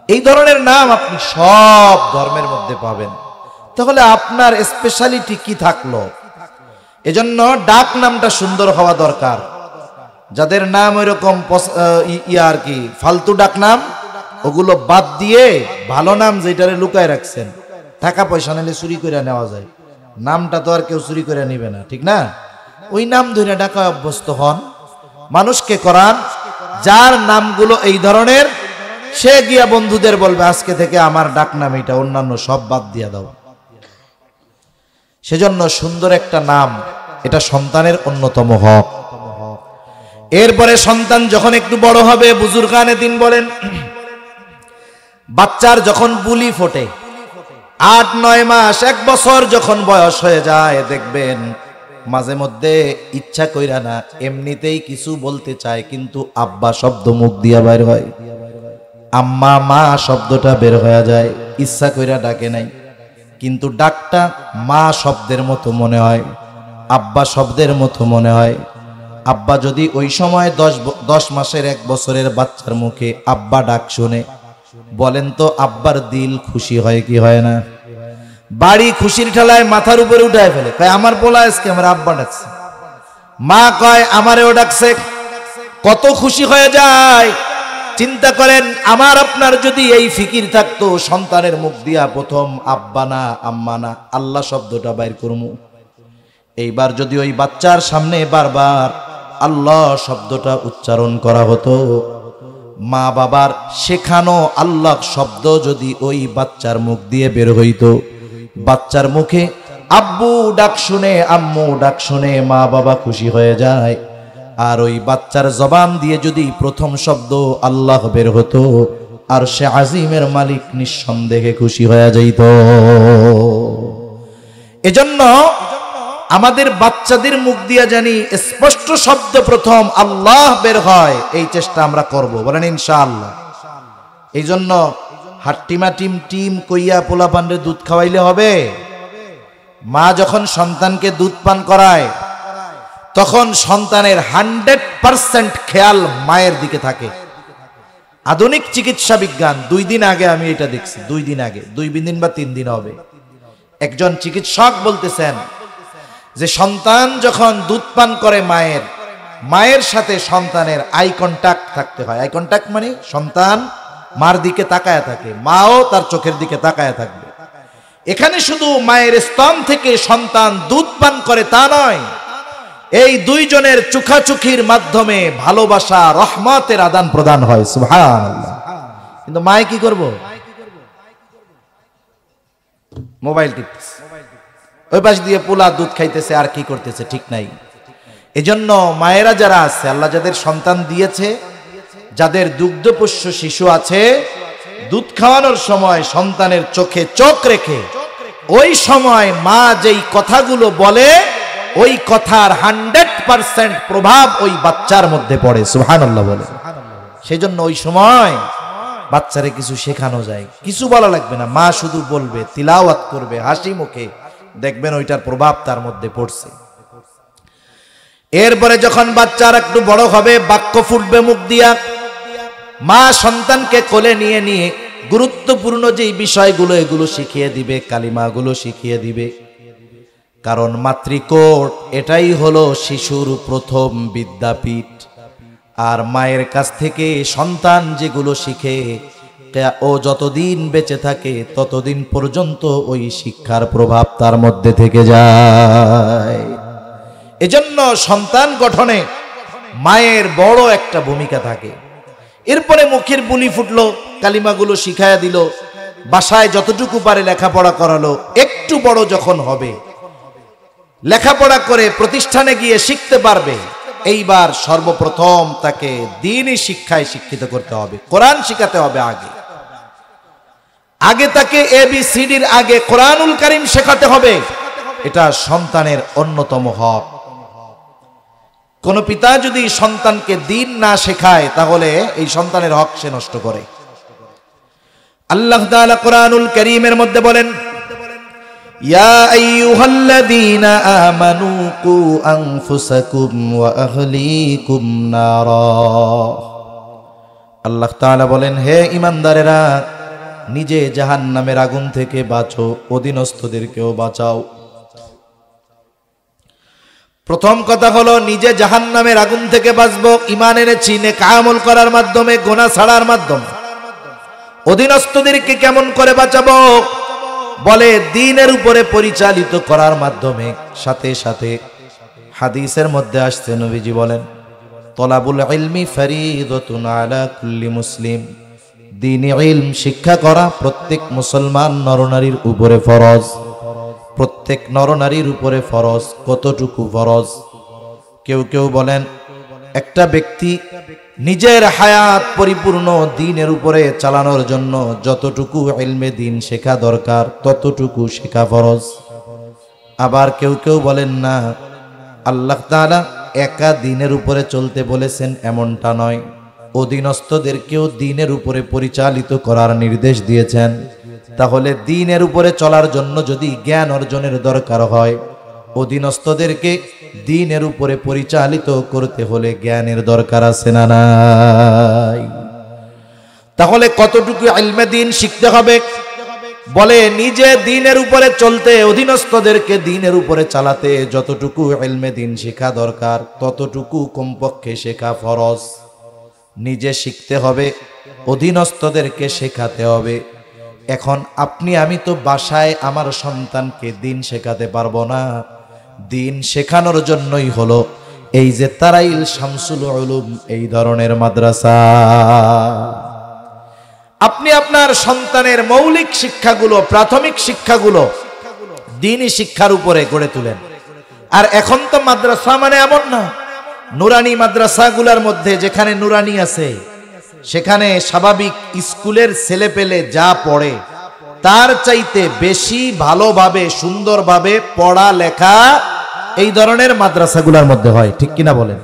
এই ধরনের নাম আপনি সব ধর্মের মধ্যে পাবেন। তাহলে আপনার স্পেশালিটি কি থাকলো? এজন্য ডাক নামটা সুন্দর হওয়া দরকার। যাদের নাম এরকম আর কি ফালতু ডাক নাম, ওগুলো বাদ দিয়ে ভালো নাম যেটারে লুকায় রাখছেন, টাকা পয়সা নিলে চুরি করে নেওয়া যায়, নামটা তো আর কেউ চুরি করে নিবে না, ঠিক না? ওই নাম ধরে ডাকা অভ্যস্ত হন, মানুষকে করান। যার নামগুলো এই ধরনের, সে গিয়া বন্ধুদের বলবে আজকে থেকে আমার ডাক নাম এটা, অন্যান্য সব বাদ দিয়া দাও। সেজন্য সুন্দর একটা নাম, এটা সন্তানের অন্যতম হক। এরপরে সন্তান যখন একটু বড় হবে, বুজুর্গানে দিন বলেন, বাচ্চার যখন বুলি ফোটে, 8-9 মাস 1 বছর যখন বয়স হয়ে যায়, দেখবেন মাঝে মধ্যে ইচ্ছা কইরা না এমনিতেই কিছু বলতে চায়, কিন্তু আব্বা শব্দ মুখ দিয়া বের হয়, আম্মা, মা শব্দটা বের হয়ে যায়, ইচ্ছা কইরা ডাকে নাই, কিন্তু ডাকটা মা শব্দের মতো মনে হয়, আব্বা শব্দের মতো মনে হয়। আব্বা যদি ওই সময় 10 মাসের 1 বছরের বাচ্চার মুখে আব্বা ডাক শুনে, বলেন তো আব্বার দিল খুশি হয় কি হয় না? বাড়ি খুশির ঠেলায় মাথার উপরে উঠায় ফেলে, কয় আমার পোলা আজকে আমার আব্বা ডাকছে। মা কয় আমারেও ডাকছে, কত খুশি হয়ে যায়। চিন্তা করেন, আমার আপনার যদি এই ফিকির থাকতো, সন্তানের মুখ দিয়া প্রথম আব্বা না আম্মা না আল্লাহ শব্দটা বাইর করমু, এইবার যদি ওই বাচ্চার সামনে বারবার আল্লাহ শব্দটা উচ্চারণ করা হতো, মা বাবার শেখানো আল্লাহ শব্দ যদি ওই বাচ্চার মুখ দিয়ে বের হইতো, বাচ্চার মুখে আব্বু ডাক শুনে, আম্মু ডাক শুনে মা বাবা খুশি হয়ে যায়। আর ওই বাচ্চার জবান দিয়ে যদি প্রথম শব্দ আল্লাহ বের হতো, আর সে আজিমের মালিক নিঃসন্দেহে খুশি হয়ে যাইত। এজন্য আমাদের বাচ্চাদের মুখ দিয়া জানি স্পষ্ট শব্দ প্রথম আল্লাহ বের হয়, এই চেষ্টা আমরা করব, বলেন ইনশাআল্লাহ। এই জন্য হাট্টিমা টিম টিম কইয়া পোলা পানরে দুধ খাওয়াইলে হবে? মা যখন সন্তানকে দুধ পান করায়, তখন সন্তানের 100% খেয়াল মায়ের দিকে থাকে। আধুনিক চিকিৎসা বিজ্ঞান, 2 দিন আগে আমি এটা দেখছি, 2 দিন আগে, 2 দিন বা 3 দিন হবে, একজন চিকিৎসক বলতেছেন যে সন্তান যখন দুধ পান করে মায়ের সাথে সন্তানের আই কন্টাক্ট থাকতে হয়। আই কন্টাক্ট মানে সন্তান মার দিকে তাকায় থাকে, মাও তার চোখের দিকে তাকায় থাকবে। এখানে শুধু মায়ের স্তন থেকে সন্তান দুধ পান করে তা নয়, এই 2 জনের চোখাচোখির মাধ্যমে ভালোবাসা, রহমতের আদান প্রদান হয়। সুবহানাল্লাহ। কিন্তু মায়ে কি করব? মোবাইল টিপতেছে, ওই পাশ দিয়ে পোলা দুধ খাইতেছে, আর কি করতেছে ঠিক নাই। এজন্য মায়েরা যারা আছে, আল্লাহ যাদের সন্তান দিয়েছে, যাদের দুগ্ধপোষ্য শিশু আছে, দুধ খাওয়ানোর সময় সন্তানের চোখে চোখ রেখে ওই সময় মা যেই কথাগুলো বলে, ওই কথার 100% প্রভাব ওই বাচ্চার মধ্যে পড়ে। সুবহানাল্লাহ বলে। সেই জন্য ওই সময় বাচ্চারে কিছু শেখানো যায়, কিছু বলা লাগবে না, মা শুধু বলবে, তিলাওয়াত করবে হাসি মুখে, দেখবেন ওইটার প্রভাব তার মধ্যে পড়ছে। এরপরে যখন বাচ্চারা একটু বড় হবে, বাক্য ফুটবে মুখ দিয়া, মা সন্তানকে কোলে নিয়ে নিয়ে গুরুত্বপূর্ণ যে বিষয়গুলো এগুলো শিখিয়ে দিবে, কালিমাগুলো শিখিয়ে দিবে। কারণ মাতৃকোট এটাই হলো শিশুর প্রথম বিদ্যাপীঠ। আর মায়ের কাছ থেকে সন্তান যেগুলো শিখে, ও যতদিন বেঁচে থাকে ততদিন পর্যন্ত ওই শিক্ষার প্রভাব তার মধ্যে থেকে যায়। এজন্য সন্তান গঠনে মায়ের বড় একটা ভূমিকা থাকে। এরপরে মুখের বুলি ফুটলো, কালিমাগুলো শিখায়া দিল, বাসায় যতটুকু পারে লেখাপড়া করালো। একটু বড় যখন হবে, লেখাপড়া করে প্রতিষ্ঠানে গিয়ে শিখতে পারবে, এইবার সর্বপ্রথম তাকে দ্বীনি শিক্ষায় শিক্ষিত করতে হবে, কোরআন শিখাতে হবে। আগে তাকে ABCDর আগে কোরআনুল কারীম শেখাতে হবে। এটা সন্তানের অন্যতম হক। কোন পিতা যদি সন্তানকে দ্বীন না শেখায় তাহলে এই সন্তানের হক সে নষ্ট করে। আল্লাহ তাআলা কোরআনুল কারীমের মধ্যে বলেন, ইয়া আইয়ুহাল্লাযীনা আমানু কু আনফুসাকুম ওয়া আহলিকুম নারা। আল্লাহ তাআলা বলেন, হে ঈমানদারেরা, নিজে জাহান্নামের আগুন থেকে বাঁচো, অধীনস্থদেরকেও বাঁচাও। প্রথম কথা হলো নিজে জাহান্নামের আগুন থেকে বাঁচবো ঈমান এনেছি নেক আমল করার মাধ্যমে, গুনাহ ছাড়ার মাধ্যমে। অধীনস্থদেরকে কেমন করে বাঁচাবো? বলে দ্বীনের উপরে পরিচালিত করার মাধ্যমে। সাথে সাথে হাদিসের মধ্যে আসছে, নবীজি বলেন, তলাবুল ইলমি ফরিদাতুন আলা কুল্লি মুসলিম। দ্বীনি ইলম শিক্ষা করা প্রত্যেক মুসলমান নরনারীর উপরে ফরজ। প্রত্যেক নরনারীর উপরে ফরজ। কতটুকু ফরজ? কেউ কেউ বলেন একটা ব্যক্তি নিজের হায়াত পরিপূর্ণ দ্বীনের উপরে চালানোর জন্য যতটুকু ইলমে দ্বীন শেখা দরকার ততটুকু শেখা ফরজ। আবার কেউ কেউ বলেন না, আল্লাহ তাআলা একা দ্বীনের উপরে চলতে বলেছেন এমনটা নয়, অধীনস্থদেরকেও দ্বীনের উপরে পরিচালিত করার নির্দেশ দিয়েছেন। তাহলে দ্বীনের উপরে চলার জন্য যদি জ্ঞান অর্জনের দরকার হয়, অধীনস্থদেরকে দ্বীনের উপরে পরিচালিত করতে হলে জ্ঞানের দরকার আছে না নাই? তাহলে কতটুকু ইলমে দ্বীন শিখতে হবে? বলে নিজে দ্বীনের উপরে চলতে, অধীনস্থদেরকে দ্বীনের উপরে চালাতে যতটুকু ইলমে দ্বীন শেখা দরকার ততটুকু কমপক্ষে শেখা ফরজ। নিজে শিখতে হবে, অধীনস্থদেরকে শেখাতে হবে। এখন আপনি আমি তো বাসায় আমার সন্তানকে দ্বীন শেখাতে পারবো না। দ্বীন শেখানোর জন্যই হলো এই যে তারাইল শামসুল উলুম, এই ধরনের মাদ্রাসা। আপনি আপনার সন্তানের মৌলিক শিক্ষাগুলো, প্রাথমিক শিক্ষাগুলো দ্বীনি শিক্ষার উপরে গড়ে তুলেন। আর এখন তো মাদ্রাসা মানে এমন না, নুরানি মাদ্রাসাগুলোর মধ্যে যেখানে নুরানি আছে সেখানে স্বাভাবিক স্কুলের ছেলেপেলে যা পড়ে তার চাইতে বেশি ভালোভাবে সুন্দরভাবে পড়া লেখা এই ধরনের মাদ্রাসাগুলোর মধ্যে হয়। ঠিক কিনা বলেন?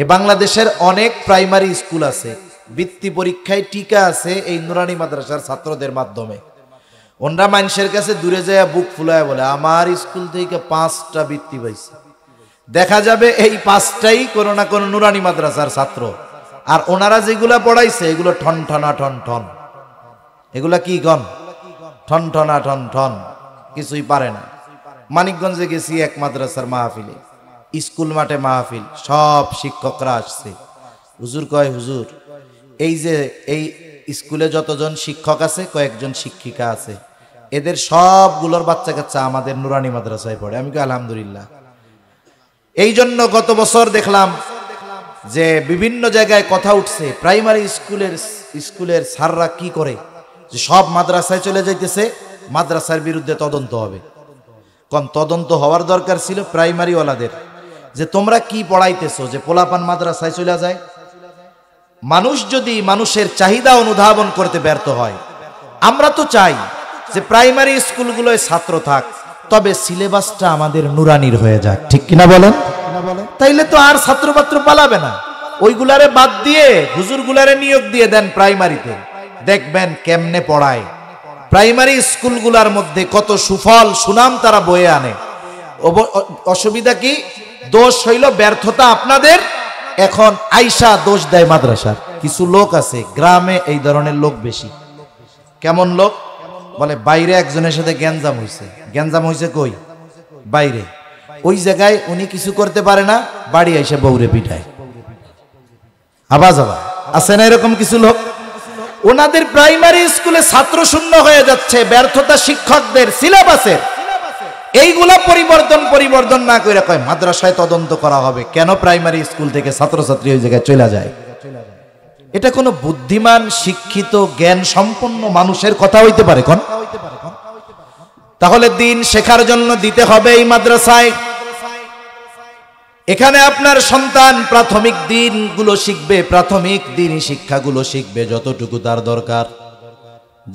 এ বাংলাদেশের অনেক প্রাইমারি স্কুল আছে, বৃত্তি পরীক্ষায় টিকা আছে এই নুরানি মাদ্রাসার ছাত্রদের মাধ্যমে। ওনরা মানুষের কাছে দূরে যায় বুক ফুলায় বলে, আমার স্কুল থেকে 5টা বৃত্তি পাইছে। দেখা যাবে এই 5টাই কোনো না কোনো নুরানি মাদ্রাসার ছাত্র। আর ওনারা যেগুলা পড়াইছে এগুলো ঠন ঠনা ঠন ঠন। এগুলা কি গন? ঠন ঠনা ঠন ঠন, কিছুই পারে না। মানিকগঞ্জে গেছি এক মাদ্রাসার মাহফিলে, স্কুল মাঠে মাহফিল, সব শিক্ষকরা আসছে। হুজুর কয়, হুজুর এই যে এই স্কুলে যতজন শিক্ষক আছে কয়েকজন শিক্ষিকা আছে, এদের সবগুলোর বাচ্চা কাচ্চা আমাদের নুরানি মাদ্রাসায় পড়ে। আমি কই আলহামদুলিল্লাহ। এই জন্য গত বছর দেখলাম যে বিভিন্ন জায়গায় কথা উঠছে, প্রাইমারি স্কুলের স্যাররা কি করে যে সব মাদ্রাসায় চলে যাইতেছে, মাদ্রাসার বিরুদ্ধে তদন্ত হবে। কোন তদন্ত হওয়ার দরকার ছিল প্রাইমারিওয়ালাদের, যে তোমরা কি পড়াইতেছো যে পোলাপান মাদ্রাসায় চলে যায়। মানুষ যদি মানুষের চাহিদা অনুধাবন করতে ব্যর্থ হয়, আমরা তো চাই যে প্রাইমারি স্কুলগুলোয় ছাত্র থাক, তবে সিলেবাসটা আমাদের নুরানির হয়ে যাক। ঠিক কিনা বলেন? তাইলে তো আর ছাত্রপাত্র পালাবে না। ওইগুলারে বাদ দিয়ে হুজুরগুলারে নিয়োগ দিয়ে দেন প্রাইমারিতে, দেখবেন কেমনে পড়ায়। প্রাইমারি স্কুলগুলার মধ্যে কত সুফল সুনাম তারা বয়ে আনে। অসুবিধা কি? দোষ হইল ব্যর্থতা আপনাদের। এখন আইসা দোষ দেয় মাদ্রাসার কিছু লোক আছে, গ্রামে এই ধরনের লোক বেশি। কেমন লোক? বলে বাইরে একজনের সাথে গ্যাঞ্জাম হইছে। গ্যাঞ্জাম হইছে কই? বাইরে। ওই জায়গায় উনি কিছু করতে পারে না, বাড়ি আইসা বউরে পিঠায়। আওয়াজ আছে না এরকম কিছু লোক? ওনাদের প্রাইমারি স্কুলে ছাত্র শূন্য হয়ে যাচ্ছে, ব্যর্থতা শিক্ষকদের সিলেবাসের। এইগুলা পরিবর্তন না করে কয় মাদ্রাসায় তদন্ত করা হবে। কেন প্রাইমারি স্কুল থেকে ছাত্রছাত্রী ওই জায়গায় চলে যায়? এটা কোনো বুদ্ধিমান শিক্ষিত জ্ঞান সম্পন্ন মানুষের কথা হইতে পারে কোন? তাহলে দ্বীন শেখার জন্য দিতে হবে এই মাদ্রাসায়। এখানে আপনার সন্তান প্রাথমিক দ্বীনগুলো শিখবে, প্রাথমিক দ্বীনি শিক্ষাগুলো শিখবে যতটুকু তার দরকার।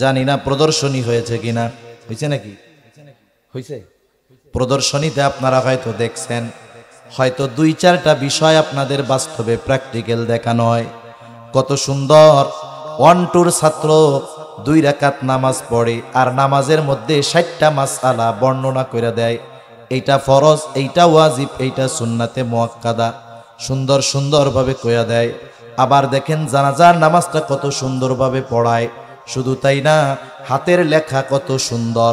জানি না প্রদর্শনী হয়েছে কিনা, হয়েছে নাকি? হয়েছে। প্রদর্শনীতে আপনারা হয়তো দেখছেন হয়তো 2-4টা বিষয় আপনাদের বাস্তবে প্র্যাকটিক্যাল দেখানো হয়। কত সুন্দর 1-2 ছাত্র 2 রাকাত নামাজ পড়ে আর নামাজের মধ্যে 60টা মাসআলা বর্ণনা করে দেয়। এইটা ফরজ, এইটা ওয়াজিব, এইটা সুন্নাতে মুআক্কাদা, সুন্দরভাবে কইয়া দেয়। আবার দেখেন জানাজার নামাজটা কত সুন্দরভাবে পড়ায়। শুধু তাই না, হাতের লেখা কত সুন্দর,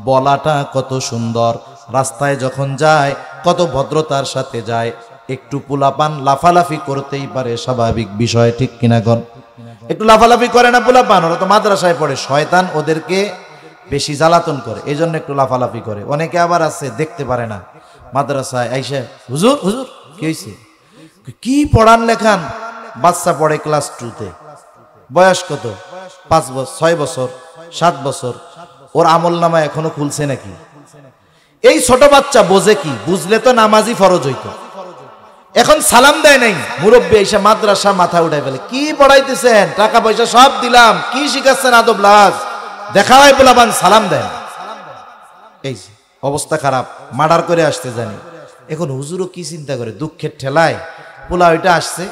বলাটা কত সুন্দর, রাস্তায় যখন যায় কত ভদ্রতার সাথে যায়। একটু পোলাপান লাফালাফি করতেই পারে, স্বাভাবিক বিষয়, ঠিক কিনা গণ? একটু লাফালাফি করে না পোলাপান? ওরা তো মাদ্রাসায় পড়ে, শয়তান ওদেরকে বেশি জ্বালাতন করে, এই জন্য একটু লাফালাফি করে। অনেকে আবার আছে দেখতে পারে না, মাদ্রাসায় আইসে হুজুর হুজুর কি হয়েছে, কি পড়ান লেখান? বাচ্চা পড়ে ক্লাস 2-তে, বয়স কত? 5 বছর, 6 বছর, 7 বছর। ওর আমল নামা এখনো খুলছে নাকি? এই ছোট বাচ্চা বোঝে কি? বুঝলে তো নামাজই ফরজ হইতো। এখন সালাম দেয় নাই, মুরব্বী এসে মাদ্রাসা মাথা উঠাই ফেলে, কি পড়াইতেছেন? টাকা পয়সা সব দিলাম, কি শিখাচ্ছেন? আদব লাজ দেখা হয় পোলাপান, সালাম দেন। এই অবস্থা খারাপ, মার্ডার করে আসতে জানি। এখন হুজুরও কি চিন্তা করে, দুঃখের ঠেলায় পোলা ওইটা আসছে,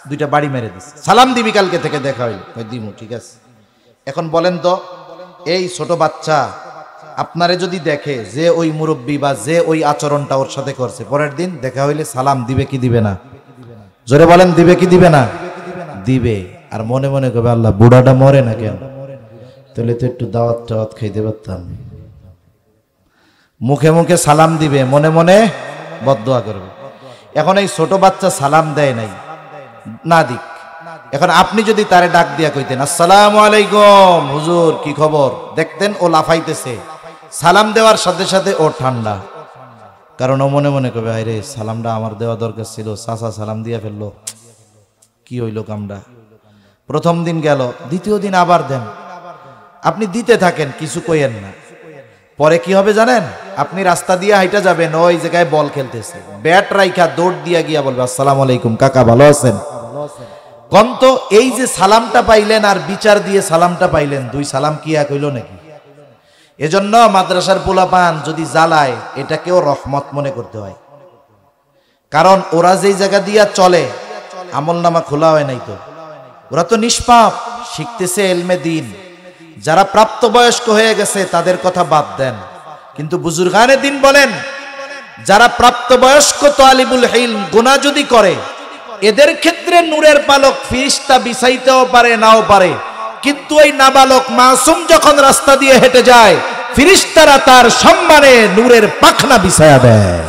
2টা বাড়ি মেরে দিচ্ছে, সালাম দিবি কালকে থেকে দেখা হইল, দিমু, ঠিক আছে। এখন বলেন তো, এই ছোট বাচ্চা আপনারে যদি দেখে যে ওই মুরব্বী বা যে ওই আচরণটা ওর সাথে করছে, পরের দিন দেখা হইলে সালাম দিবে কি দিবে না? জোরে বলেন, দিবে কি দিবে না? দিবে। আর মনে মনে কবে, আল্লাহ বুড়াটা মরে না কেন, তাহলে তো একটু দাওয়াত টাওয়াত খাইতে পারতাম। মুখে মুখে সালাম দিবে, মনে মনে বদদোয়া করবে। এখন এই ছোট বাচ্চা সালাম দেয় নাই, না দিক। এখন আপনি যদি তারে ডাক দিয়া কইতেন, আসসালামু আলাইকুম হুজুর, কি খবর, দেখতেন ও লাফাইতেছে। সালাম দেওয়ার সাথে সাথে ও ঠান্ডা, কারণ ও মনে মনে কবে, আরে সালামটা আমার দেওয়া দরকার ছিল, চাচা সালাম দিয়া ফেললো, কি হইল কামটা। প্রথম দিন গেল, দ্বিতীয় দিন আবার দেন। আপনি দিতে থাকেন, কিছু কইেন না। পরে কি হবে জানেন? আপনি রাস্তা দিয়ে হাইটা যাবেন, ওই জায়গায় বল খেলতেছে, ব্যাট রাইখা দৌড় দিয়া গিয়া বলবে, আসসালামু আলাইকুম কাকা, ভালো আছেন? কন্ত এই যে সালামটা পাইলেন আর বিচার দিয়ে সালামটা পাইলেন, 2 সালাম কি এক হইল নাকি? এজন্য মাদ্রাসার পোলাপান যদি জ্বালায়, এটাকেও রহমত মনে করতে হয়। কারণ ওরা যেই জায়গা দিয়া চলে, আমল নামা খোলা হয় নাই তো, ওরা তো নিষ্পাপ, শিখতেছে এলমে দিন। যারা প্রাপ্তবয়স্ক হয়ে গেছে তাদের কথা বাদ দেন, কিন্তু বুজুর্গানে দিন বলেন, যারা প্রাপ্তবয়স্ক তালিবুল ইলম গুনাহ যদি করে, এদের ক্ষেত্রে নূরের পালক ফিরিস্তা বিছাইতেও পারে, নাও পারে। কিন্তু এই নাবালক মাসুম যখন রাস্তা দিয়ে হেঁটে যায়, ফিরিস্তারা তার সম্মানে নূরের পাখনা বিছায়া দেয়।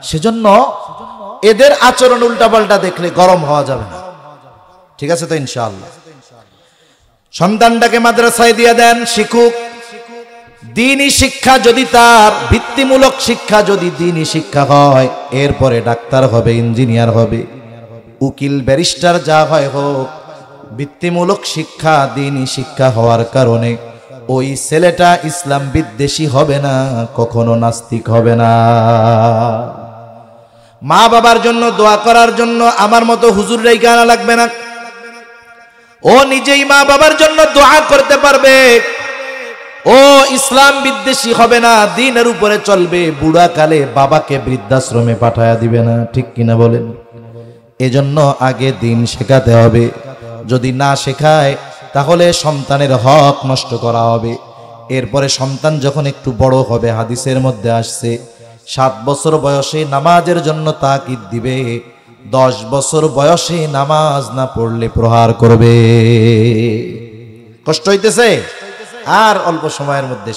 সেজন্য এদের আচরণ উল্টাপাল্টা দেখলে গরম হওয়া যাবে না, ঠিক আছে তো? ইনশাআল্লাহ সন্তানটাকে মাদ্রাসায় দিয়ে দেন, শিখুক। দ্বীনি শিক্ষা যদি, তার ভিত্তিমূলক শিক্ষা যদি দ্বীনি শিক্ষা হয়, এরপরে ডাক্তার হবে, ইঞ্জিনিয়ার হবে, উকিল, ব্যারিস্টার যা হয় হোক, ভিত্তিমূলক শিক্ষা দ্বীনি শিক্ষা হওয়ার কারণে ওই ছেলেটা ইসলাম বিদ্বেষী হবে না, কখনো নাস্তিক হবে না। মা বাবার জন্য দোয়া করার জন্য আমার মতো হুজুররাই গানা লাগবে না, ও নিজেই মা বাবার জন্য দোয়া করতে পারবে। ও ইসলাম বিদ্বেষী হবে না, দ্বীনের উপরে চলবে, বুড়া কালে বাবাকে বৃদ্ধাশ্রমে পাঠায়া দিবে না, ঠিক কিনা বলেন? এজন্য আগে দ্বীন শেখাতে হবে। যদি না শেখায় তাহলে সন্তানের হক নষ্ট করা হবে। এরপরে সন্তান যখন একটু বড় হবে, হাদিসের মধ্যে আসছে 7 বছর বয়সে নামাজের জন্য তাকিদ দিবে, 10 বছর বয়সে নামাজ না পড়লে প্রহার করবে। কষ্ট হইতেছে? আর অল্প সময়ের মধ্যে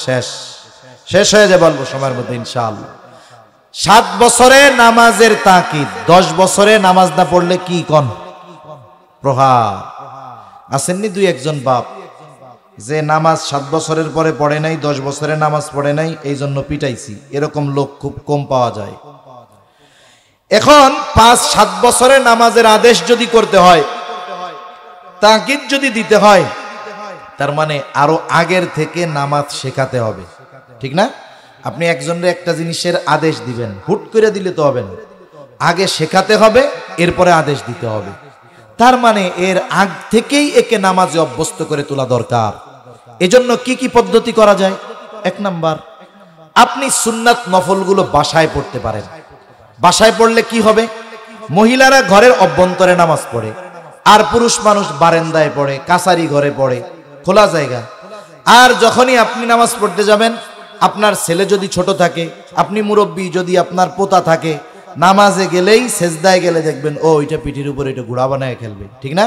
শেষ হয়ে যাবে, অল্প সময়ের মধ্যে ইনশাআল্লাহ। 7 বছরে নামাজের তাকিদ, 10 বছরে নামাজ না পড়লে কি কোন প্রহার। আসেননি 2-1 বাপ যে নামাজ 7 বছরের পরে পড়ে নাই, 10 বছরে নামাজ পড়ে নাই, এই জন্য পিটাইছি, এরকম লোক খুব কম পাওয়া যায়। এখন 5-7 বছরে নামাজের আদেশ যদি করতে হয়, তাকিদ যদি দিতে হয়, তার মানে আরো আগের থেকে নামাজ শেখাতে হবে, ঠিক না? আপনি একজনের একটা জিনিসের আদেশ দিবেন, হুট করে দিলে তো হবে না, আগে শেখাতে হবে, এরপরে আদেশ দিতে হবে। তার মানে এর আগ থেকেই একে নামাজে অভ্যস্ত করে তোলা দরকার। এজন্য কি কি পদ্ধতি করা যায়? 1 নাম্বার, আপনি সুন্নাত নফলগুলো বাসায় পড়তে পারেন। বাসায় পড়লে কি হবে? মহিলারা ঘরের অভ্যন্তরে নামাজ পড়ে, আর পুরুষ মানুষ বারান্দায় পড়ে, কাছারি ঘরে পড়ে, খোলা জায়গা। আর যখনই আপনি নামাজ পড়তে যাবেন, আপনার ছেলে যদি ছোট থাকে, আপনি মুরব্বী যদি আপনার পোতা থাকে, নামাজে গেলেই সেজদায় গেলে দেখবেন ও ওইটা পিঠির উপরে এটা ঘোড়া বানায় খেলবে, ঠিক না?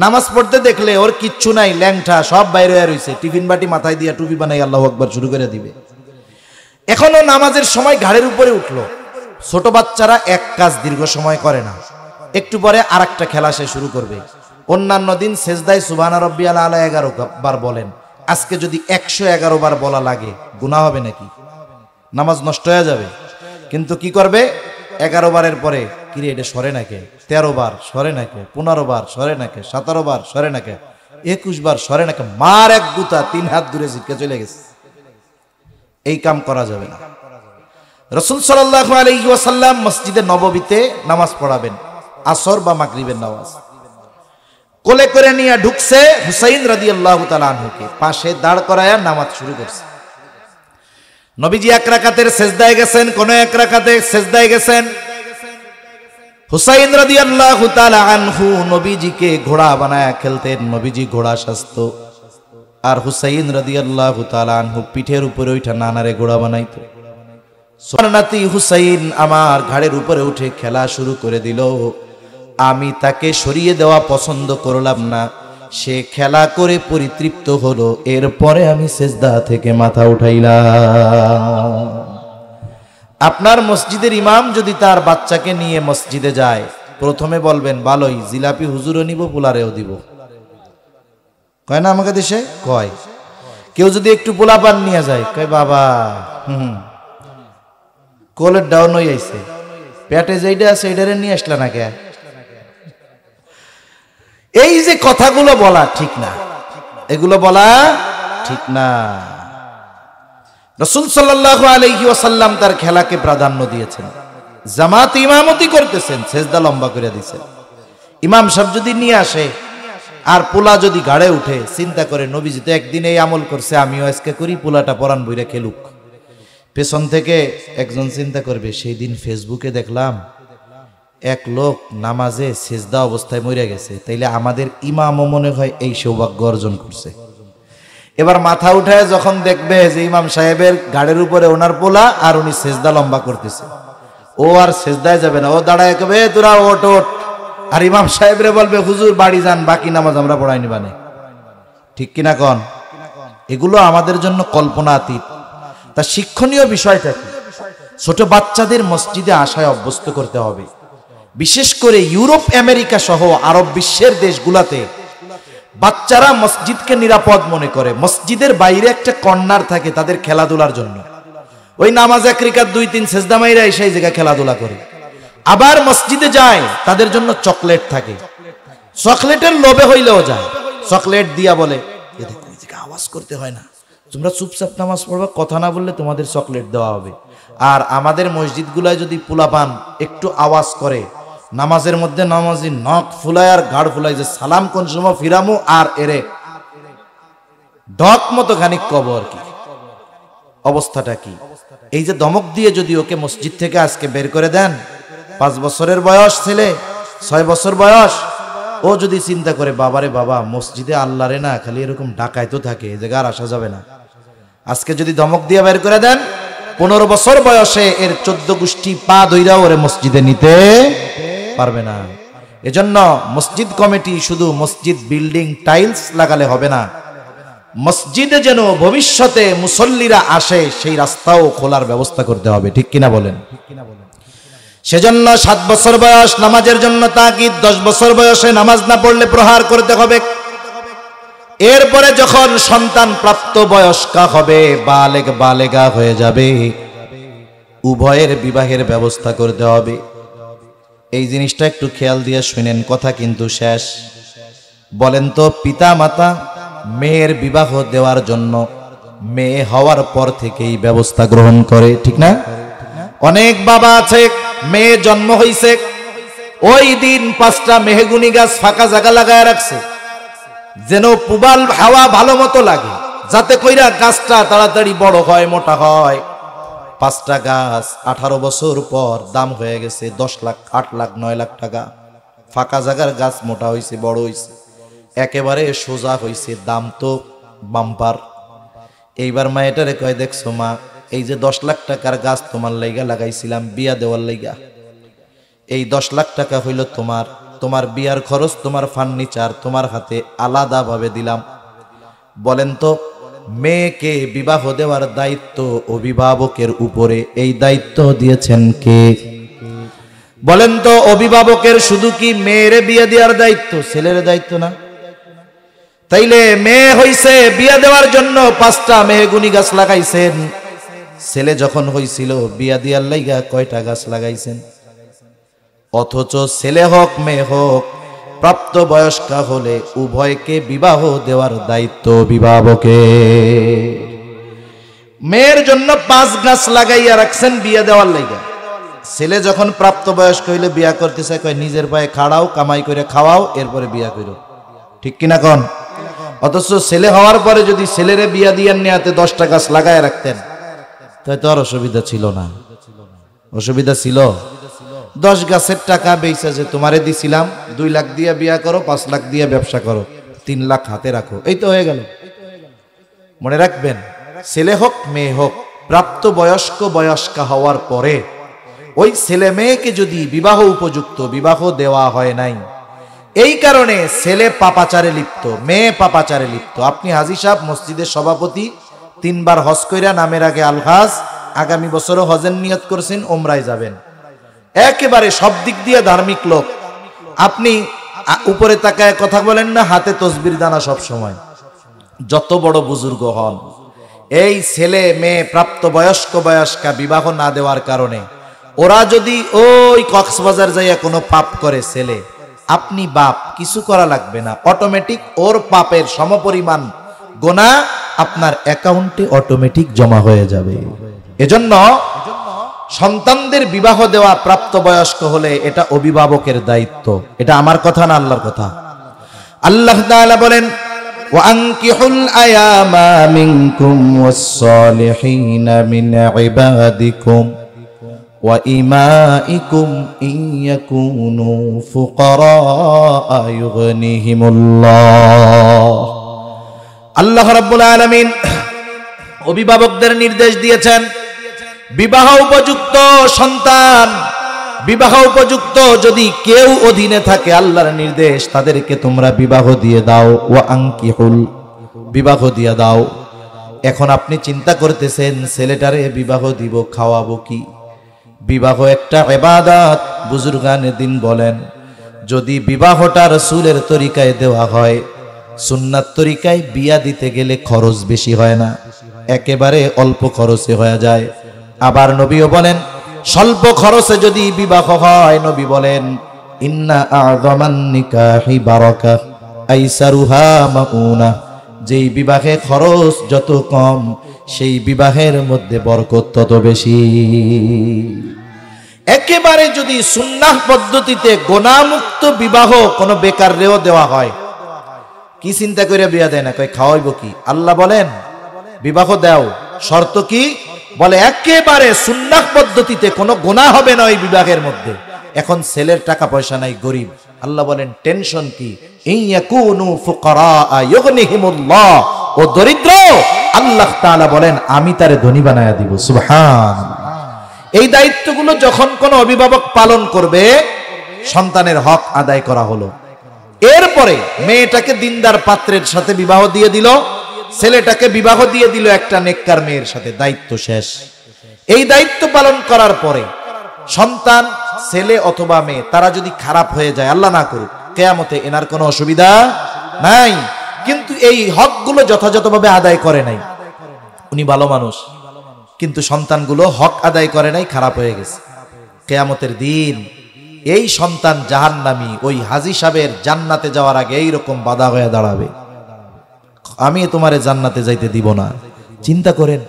নামাজ পড়তে দেখলে ওর কিচ্ছু নাই, ল্যাংটা সব বাইরে রয়েছে, টিফিন বাটি মাথায় দিয়ে টুপি বানাই আল্লাহু আকবার শুরু করে দিবে। এখনো নামাজের সময় ঘাড়ের উপরে উঠলো। ছোট বাচ্চারা এক কাজ দীর্ঘ সময় করে না, একটু পরে আর একটা খেলা সে শুরু করবে। অন্যান্য দিন সেজদায় সুবহানা রাব্বিয়াল আলা 11 বার বলেন, আজকে যদি 111 বার বলা লাগে গুনাহ হবে নাকি? নামাজ নষ্ট হয়ে যাবে। কিন্তু কি করবে? 11 বারের পরে কিরে এটা সরে নাকে, 13 বার সরে নাকে, 15 বার সরে নাকে, 17 বার সরে নাকে, 21 বার সরে নাকে, মার এক গুতা 3 হাত দূরে জিটকে চলে গেছে। এই কাম করা যাবে না। রাসূল সাল্লাল্লাহু আলাইহি ওয়াসাল্লাম মসজিদে নববীতে নামাজ পড়াবেন, আসর বা মাগরিবের নামাজ। কোলে করে নিয়ে ঢুকছে হুসাইন রাদিয়াল্লাহু তাআলা আনহুকে, পাশে দাঁড় করায়া নামাজ শুরু করছে। নবীজি এক রাকাতের সেজদায় গেছেন, কোন এক রাকাতে সেজদায় গেছেন। হুসাইন রাদিয়াল্লাহু তাআলা আনহু নবীজিকে ঘোড়া বানায়া খেলতেন, নবীজি ঘোড়া সাজতো, আর হুসাইন রাদিয়াল্লাহু তাআলা আনহু পিঠের উপরে ওইটা নানারে ঘোড়া বানাইতো। সোনাতি হুসাইন আমার ঘাড়ের উপরে উঠে খেলা শুরু করে দিল। আমি তাকে সরিয়ে দেওয়া পছন্দ করলাম না, সে খেলা করে পরিতৃপ্ত হলো, এরপরে আমি সেজদা থেকে মাথা উঠাইলাম। আপনার মসজিদের ইমাম যদি তার বাচ্চাকে নিয়ে মসজিদে যায়, প্রথমে বলবেন ভালোই, জিলাপি হুজুরও নিব, পোলারেও দিব, কয় না আমাকে দেশে কয়। কেউ যদি একটু পোলাপান নিয়ে যায়, কয় বাবা কোলের ডাউন হয়ে আইছে, পেটে যেইটা আছে এইটারে নিয়ে আসলা না কে? এই যে কথাগুলো বলা ঠিক না, এগুলো বলা ঠিক না। রাসূল সাল্লাল্লাহু আলাইহি ওয়াসাল্লাম তার খেলাকে প্রাধান্য দিয়েছেন। জামাত ইমামতি করতেছেন, সেজদা লম্বা করে দিয়েছেন। ইমাম সাহেব যদি নিয়ে আসে আর পোলা যদি ঘাড়ে উঠে, চিন্তা করে নবীজি তো একদিন এই আমল করছে, আমিও আজকে করি, পোলাটা পরান বইরা খেলুক। পেছন থেকে একজন চিন্তা করবে, সেই দিন ফেসবুকে দেখলাম এক লোক নামাজে সেজদা অবস্থায় মরে গেছে, তাইলে আমাদের ইমামও মনে হয় এই সৌভাগ্য অর্জন করছে। এবার মাথা উঠায় যখন দেখবে যে ইমাম সাহেবের ঘাড়ের উপরে ওনার পোলা আর উনি সেজদা লম্বা করতেছে, ও আর সেজদায় যাবে না, ও দাঁড়ায় কবে তোরা ওট ওট, আর ইমাম সাহেবরে বলবে হুজুর বাড়ি যান, বাকি নামাজ আমরা পড়াই নিবানে। ঠিক কিনা কন? এগুলো আমাদের জন্য কল্পনাতীত। তা শিক্ষণীয় বিষয়টা কি? ছোট বাচ্চাদের মসজিদে আসায় অভ্যস্ত করতে হবে। বিশেষ করে ইউরোপ আমেরিকা সহ আরব বিশ্বের দেশগুলাতে বাচ্চারা মসজিদকে নিরাপদ মনে করে। মসজিদের বাইরে একটা কর্নার থাকে তাদের খেলাধুলার জন্য, ওই নামাজ এক রাকাত 2-3 সেজদা মাইরা সেই জায়গায় খেলাধুলা করে। আবার মসজিদে যায়, তাদের জন্য চকলেট থাকে, চকলেটের লোভে হইলেও যায়, চকলেট দিয়া বলে এ দেখো এই জায়গায় আওয়াজ করতে হয় না, তোমরা চুপচাপ নামাজ পড়বা, কথা না বললে তোমাদের চকলেট দেওয়া হবে। আর আমাদের মসজিদগুলায় যদি পোলাপান একটু আওয়াজ করে, নামাজের মধ্যে নামাজি নখ ফুলায় আর গাড় ফুলায় যে সালাম কোন সময় ফিরামু, আর এরে ডক মতো খানিক কবর। কি অবস্থাটা কি? এই যে দমক দিয়ে যদি ওকে মসজিদ থেকে আজকে বের করে দেন, 5 বছরের বয়স ছেলে, 6 বছর বয়স, ও যদি চিন্তা করে বাবারে বাবা মসজিদে আল্লাহরে না খালি এরকম ডাকায় তো থাকে, এই জায়গা আর আসা যাবে না, আজকে যদি দমক দিয়ে বের করে দেন, 15 বছর বয়সে এর 14 গোষ্ঠী পা ধইরা ওরে মসজিদে নিতে পারবে না। এজন্য মসজিদ কমিটি শুধু মসজিদ বিল্ডিং টাইলস লাগালে হবে না, মসজিদে যেন ভবিষ্যতে মুসল্লিরা আসে সেই রাস্তাও খোলার ব্যবস্থা করতে হবে। ঠিক কিনা বলেন? সেজন্য 7 বছর বয়স নামাজের জন্য তাকিদ, 10 বছর বয়সে নামাজ না পড়লে প্রহার করতে হবে। এরপরে যখন সন্তান প্রাপ্ত বয়স্কা হবে, বালেগ বালেগা হয়ে যাবে, উভয়ের বিবাহের ব্যবস্থা করতে হবে। এই জিনিসটা একটু খেয়াল দিয়ে শুনেন, কথা কিন্তু শেষ। বলেন তো পিতা মাতা মেয়ের বিবাহ দেওয়ার জন্য মেয়ে হওয়ার পর থেকেই ব্যবস্থা গ্রহণ করে, ঠিক না? অনেক বাবা আছে মেয়ে জন্ম হইছে, ওই দিন 5টা মেহগুনি গাছ ফাঁকা জায়গা লাগায় রাখছে, যেন পুবাল হাওয়া ভালো মতো লাগে, যাতে কইরা গাছটা তাড়াতাড়ি বড় হয়, মোটা হয়। 5টা গাছ 18 বছর পর দাম হয়ে গেছে 10 লাখ, 8 লাখ, 9 লাখ টাকা। ফাঁকা জায়গার গাছ মোটা হয়েছে, বড় হয়েছে, একেবারে সোজা হয়েছে, দাম তো বাম্পার। এইবার মা এটারে কয়, দেখছো মা, এই যে 10 লাখ টাকার গাছ তোমার লাইগা লাগাইছিলাম বিয়া দেওয়ার লাইগা, এই 10 লাখ টাকা হইল তোমার, তোমার বিয়ার খরচ, তোমার ফার্নিচার তোমার হাতে আলাদাভাবে দিলাম। বলেন তো, মেয়েকে বিবাহ দেওয়ার দায়িত্ব অভিভাবকের উপরে, এই দায়িত্ব দিয়েছেন কে? বলেন তো, অভিভাবকের শুধু কি মেয়েরে বিয়ে দেওয়ার দায়িত্ব, ছেলের দায়িত্ব না? তাইলে মেয়ে হইছে বিয়ে দেওয়ার জন্য 5টা মেহগুনি গাছ লাগাইছেন, ছেলে যখন হইছিল বিয়া দিয়ার লাইগা কয়টা গাছ লাগাইছেন? অথচ ছেলে হোক মেয়ে হোক, প্রাপ্ত বয়স্কা হলে উভয়কে বিবাহ দেওয়ার দায়িত্ব অভিভাবকের। মেয়ের জন্য 5 গাছ লাগাইয়া রাখছেন বিয়া দেওয়ার লাইগা, ছেলে যখন প্রাপ্ত বয়স্ক হইলে বিয়া করতে চায়, কয় নিজের পায়ে খাড়াও, কামাই করে খাওয়াও, এরপরে বিয়া করো। ঠিক কিনা কোন? অথচ ছেলে হওয়ার পরে যদি ছেলেরে বিয়া দিয়ার নিয়াতে 10টা গাছ লাগায় রাখতেন, তাই তো আর অসুবিধা ছিল না। অসুবিধা ছিল? 10 গাছের টাকা বেচা যে তোমারে দিছিলাম, 2 লাখ দিয়ে বিয়া করো, 5 লাখ দিয়ে ব্যবসা করো, 3 লাখ হাতে রাখো, এই তো হয়ে গেল। মনে রাখবেন, ছেলে হোক মেয়ে হোক, প্রাপ্ত বয়স্ক বয়স্কা হওয়ার পরে ওই ছেলে মেয়েকে যদি বিবাহ উপযুক্ত বিবাহ দেওয়া হয় নাই, এই কারণে ছেলে পাপাচারে লিপ্ত, মেয়ে পাপাচারে লিপ্ত। আপনি হাজী সাহেব, মসজিদের সভাপতি, 3 বার হজ কইরা নামের আগে আলহাজ, আগামী বছরও হজের নিয়ত করছেন, ওমরায় যাবেন, একেবারে সব দিক দিয়ে ধার্মিক লোক, আপনি উপরে তাকায় কথা বলেন না, হাতে তসবির দানা সব সময়। যত বড় বুজুর্গ হন, এই ছেলে মেয়ে প্রাপ্ত বয়স্ক বয়স্কা বিবাহ না দেওয়ার কারণে ওরা যদি ওই কক্সবাজার যাইয়া কোনো পাপ করে ছেলে, আপনি বাপ কিছু করা লাগবে না, অটোমেটিক ওর পাপের সমপরিমাণ গোনা আপনার অ্যাকাউন্টে অটোমেটিক জমা হয়ে যাবে। এজন্য সন্তানদের বিবাহ দেওয়া প্রাপ্তবয়স্ক হলে এটা অভিভাবকের দায়িত্ব। এটা আমার কথা না, আল্লাহর কথা। আল্লাহ তাআলা বলেন, ওয়ানকিহুল আয়ামা মিনকুম ওয়াস-সালিহিনা মিন ইবাদিকুম ওয়া ইমাইকুম ইন ইয়াকুনু ফুকারা ইউগনিহিমুল্লাহ। আল্লাহ রাব্বুল আলামিন অভিভাবকদের নির্দেশ দিয়েছেন, বিবাহ উপযুক্ত সন্তান, বিবাহ উপযুক্ত যদি কেউ অধীনে থাকে, আল্লাহর নির্দেশ, তাদেরকে তোমরা বিবাহ দিয়ে দাও। ওয়া আনকিহুল, বিবাহ দিয়ে দাও। এখন আপনি চিন্তা করতেছেন, ছেলেটারে বিবাহ দিব, খাওয়াবো কি? বিবাহ একটা ইবাদত। বুজুর্গানে দিন বলেন, যদি বিবাহটা রাসূলের তরিকায় দেওয়া হয়, সুন্নাত তরিকায় বিয়া দিতে গেলে খরচ বেশি হয় না, একেবারে অল্প খরচে হয়ে যায়। আবার নবীও বলেন, স্বল্প খরচে যদি বিবাহ হয়, নবী বলেন, ইন্না আ'যামান নিকাহি বারাকা আইসারুহা মাউনা, যেই বিবাহে খরচ যত কম, সেই বিবাহের মধ্যে বরকত তত বেশি। একেবারে যদি সুন্নাহ পদ্ধতিতে গুনাহমুক্ত বিবাহ কোন বেকাররেও দেওয়া হয়, কি চিন্তা করে বিয়া দেয় না, কই খাওয়াইবো কি? আল্লাহ বলেন বিবাহ দাও, শর্ত কি? বলে একেবারে সুন্নাহ পদ্ধতিতে কোনো গুনাহ হবে না ওই বিবাহের মধ্যে। এখন ছেলের টাকা পয়সা নাই, গরিব, আল্লাহ বলেন টেনশন কি? ইন ইয়াকুনু ফুকারা ইউগনিহিমুল্লাহ, ও দরিদ্র, আল্লাহ তাআলা বলেন আমি তারে ধনী বানায়া দিব। সুবহানাল্লাহ। এই দায়িত্বগুলো যখন কোন অভিভাবক পালন করবে, সন্তানের হক আদায় করা হলো। এরপরে মেয়েটাকে দিনদার পাত্রের সাথে বিবাহ দিয়ে দিল, ছেলেটাকে বিবাহ দিয়ে দিল একটা নেককার মেয়ের সাথে, দায়িত্ব শেষ। এই দায়িত্ব পালন করার পরে সন্তান ছেলে অথবা মেয়ে তারা যদি খারাপ হয়ে যায়, আল্লাহ না করুক, কিয়ামতে এনার কোনো অসুবিধা নাই। কিন্তু এই হকগুলো যথাযথভাবে আদায় করে নাই, উনি ভালো মানুষ, কিন্তু সন্তানগুলো হক আদায় করে নাই, খারাপ হয়ে গেছে। কিয়ামতের দিন এই সন্তান জাহান্নামী, ওই হাজী সাহেবের জান্নাতে যাওয়ার আগে এইরকম বাধা হয়ে দাঁড়াবে, আমি তোমারে জান্নাতে যাইতে দিব না। চিন্তা করেন,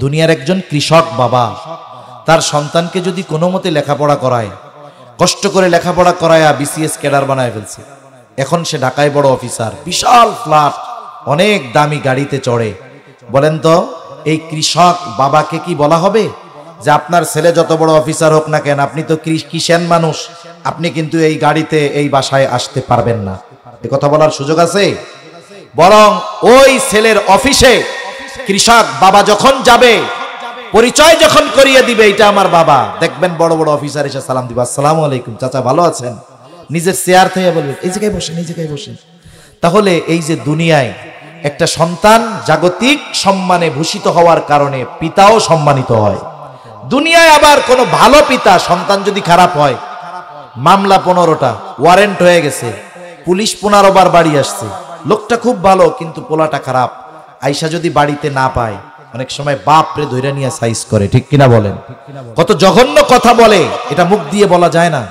দুনিয়ার একজন কৃষক বাবা তার সন্তানকে যদি কোনো মতে লেখাপড়া করায়, কষ্ট করে লেখাপড়া করায় বিসিএস ক্যাডার বানায় ফেলছে, এখন সে ঢাকায় বড় অফিসার, বিশাল ফ্ল্যাট, অনেক দামি গাড়িতে চড়ে, বলেন তো এই কৃষক বাবাকে কি বলা হবে যে আপনার ছেলে যত বড় অফিসার হোক না কেন, আপনি তো কিষাণ মানুষ, আপনি কিন্তু এই গাড়িতে এই বাসায় আসতে পারবেন না। এ কথা বলার সুযোগ আছে? বরং ওই ছেলের অফিসে কৃষক বাবা যখন যাবে, পরিচয় যখন করিয়ে দিবে, এটা আমার বাবা, দেখবেন বড় বড় অফিসার এসে সালাম দিবে, আসসালামু আলাইকুম চাচা ভালো আছেন, নিজের চেয়ার থেকে বলবে এই জায়গায় বসেন, এই জায়গায় বসেন। তাহলে এই যে দুনিয়ায় একটা সন্তান জাগতিক সম্মানে ভূষিত হওয়ার কারণে পিতাও সম্মানিত হয়। দুনিয়ায় আবার কোনো ভালো পিতা, সন্তান যদি খারাপ হয়, মামলা 15টা, ওয়ারেন্ট হয়ে গেছে, পুলিশ 15 বার বাড়ি আসছে, লোকটা খুব ভালো কিন্তু পোলাটা খারাপ, আইসা যদি বাড়িতে না পায়, অনেক সময় বাপরে ধইরা নিয়ে সাইজ করে, ঠিক কিনা বলেন? কত জঘন্য কথা বলে, এটা মুখ দিয়ে বলা যায় না।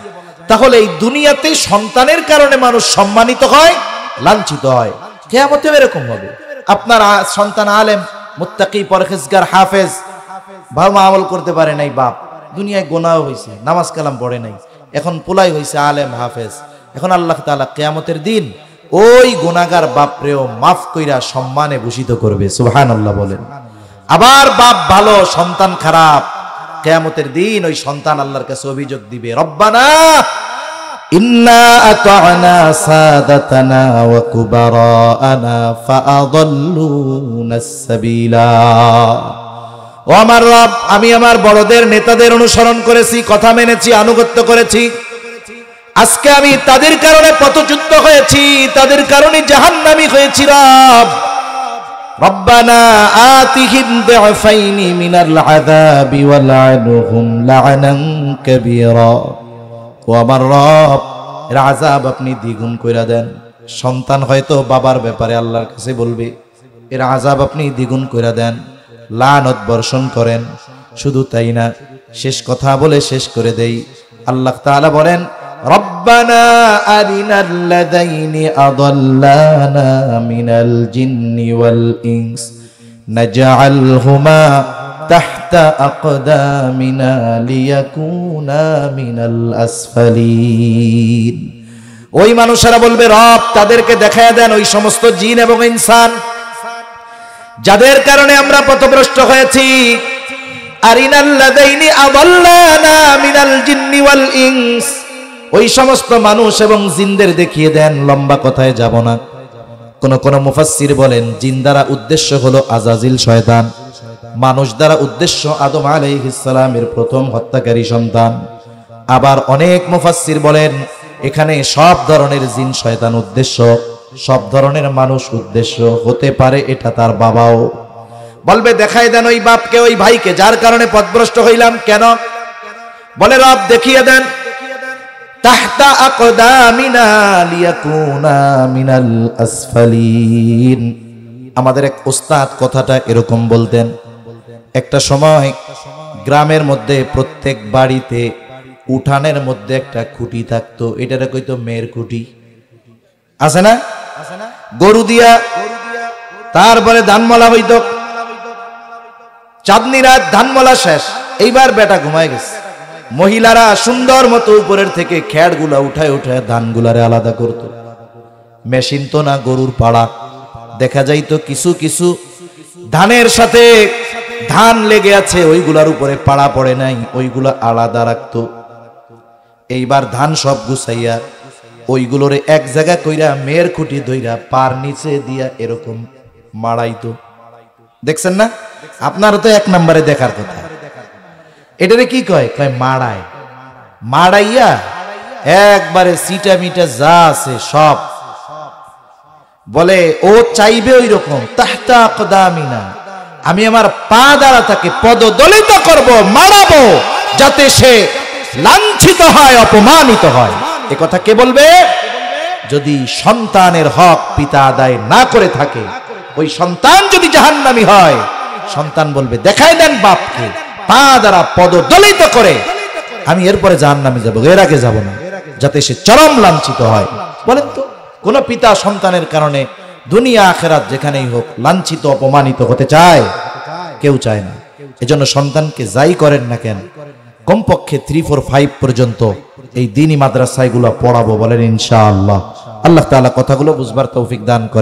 তাহলে এই দুনিয়াতে সন্তানের কারণে মানুষ সম্মানিত হয়, লাঞ্ছিত হয়, কিয়ামতেও এরকম হবে। আপনার সন্তান আলেম, মুত্তাকি, পরহেজগার, হাফেজ, ভালো আমল করতে পারে নাই, বাপ দুনিয়ায় গোনাও হয়েছে, নামাজ কালাম পড়ে নাই, এখন পোলাই হয়েছে আলেম হাফেজ, এখন আল্লাহ তাআলা কিয়ামতের দিন ওই গুনাহগার বাপরেও মাফ কইরা সম্মানে ভূষিত করবে, সুবহানাল্লাহ বলেন। আবার বাপ ভালো সন্তান খারাপ, কিয়ামতের দিন ওই সন্তান আল্লাহর কাছে অভিযোগ দিবে, রব্বানা ইন্না আতা'না সাদাতানা ওয়া কুবারানা ফাআদাল্লুনাস সাবিলা। ও আমার রব, আমি আমার বড়দের নেতাদের অনুসরণ করেছি, কথা মেনেছি, আনুগত্য করেছি, আজকে আমি তাদের কারণে পথচ্যুত হয়েছি, তাদের কারণে জাহান্নামী হয়েছি। রব রব্বানা আতিহিম দু'ফাইনি মিনাল আযাবি ওয়ালআনহুম লা'নান কাবীরা। ও আমার রব, এর আযাব আপনি দ্বিগুণ কইরা দেন। সন্তান হয়তো বাবার ব্যাপারে আল্লাহর কাছে বলবে, এর আযাব আপনি দ্বিগুণ কইরা দেন, লানত বর্ষণ করেন। শুধু তাই না, শেষ কথা বলে শেষ করে দেই, আল্লাহ তাআলা বলেন, রব্বানা আরিনাল লাযাইনি আদাল্লানা মিনাল জিন্নি ওয়াল ইনস নাজআলহুমা তাহতা আকদামিনা লিয়াকুনা মিনাল আসফালিন। ওই মানুষেরা বলবে, রব তাদেরকে দেখায়া দেন ওই সমস্ত জিন এবং ইনসান যাদের কারণে আমরা পথভ্রষ্ট হয়েছি। আরিনাল লাযাইনি আদাল্লানা মিনাল জিন্নি ওয়াল ইনস, ওই সমস্ত মানুষ এবং জিনদের দেখিয়ে দেন। লম্বা কথায় যাব না, কোন মুফাসসির বলেন জিন দ্বারা উদ্দেশ্য হলো আজাজিল শয়তান, মানুষ দ্বারা উদ্দেশ্য আদম আলাইহিস সালামের প্রথম হত্যাকারী সন্তান। আবার অনেক মুফাসসির বলেন এখানে সব ধরনের জিন শয়তান উদ্দেশ্য, সব ধরনের মানুষ উদ্দেশ্য, হতে পারে এটা তার বাবাও। বলবে দেখাই দেন ওই বাপকে, ওই ভাইকে যার কারণে পথভ্রষ্ট হইলাম। কেন? বলে রব দেখিয়ে দেন, তাহতা আকদামিনা লিয়াকুনা মিনাল আসফালিন। আমাদের এক ওস্তাদ কথাটা এরকম বলতেন, একটা সময় গ্রামের মধ্যে প্রত্যেক বাড়িতে উঠানের মধ্যে একটা খুঁটি থাকতো, এটারে কইতো মেয়ের খুঁটি, আছে না? গরু দিয়া তারপরে ধানমলা হইতো, চাঁদনি রাত ধানমলা শেষ, এইবার বেটা ঘুমায় গেছে, মহিলারা সুন্দর মতো উপরের থেকে খ্যাড় গুলা উঠায় উঠায় ধানগুলারে আলাদা করত। মেশিন তো না, গরুর পাড়া, দেখা যাইতো কিছু কিছু ধানের সাথে ধান লেগে আছে, ওইগুলার উপরে পাড়া পড়ে নাই, ওইগুলা আলাদা রাখতো। এইবার ধান সব গুছাইয়া ওইগুলোরে এক জায়গা কইরা মেয়ের খুঁটি ধইরা পার নিচে দিয়া এরকম মাড়াইতো। দেখছেন না? আপনার তো এক নম্বরে দেখার কথা। এটারে কি কয়? কয় মাড়ায়। মাড়াইয়া একবারে সিটা মিটা যা আছে সব, বলে ও চাইবে ওই রকম তাহতা আকদামিনা, আমি আমার পা দ্বারা তাকে পদদলিত করব, মারাবো, যাতে সে লাঞ্ছিত হয়, অপমানিত হয়। এ কথা কে বলবে? যদি সন্তানের হক পিতা আদায় না করে থাকে, ওই সন্তান যদি জাহান্নামী হয়, সন্তান বলবে দেখাই দেন বাপকে, পা দ্বারা পদদলিত করে আমি এরপরে জাহান্নামে যাব, এর আগে যাব না, যাতে সে চরম লাঞ্ছিত হয়। বলেন তো, কোন পিতা সন্তানের কারণে দুনিয়া আখিরাত যেখানেই হোক লাঞ্ছিত অপমানিত হতে চায়? কেউ চায় না। এজন্য সন্তানকে যাই করেন না কেন, কমপক্ষে 3, 4, 5 পর্যন্ত এই দ্বীনি মাদ্রাসাগুলো পড়াবো, বলেন ইনশাআল্লাহ। আল্লাহ তাআলা কথাগুলো বুঝবার তৌফিক দান করেন।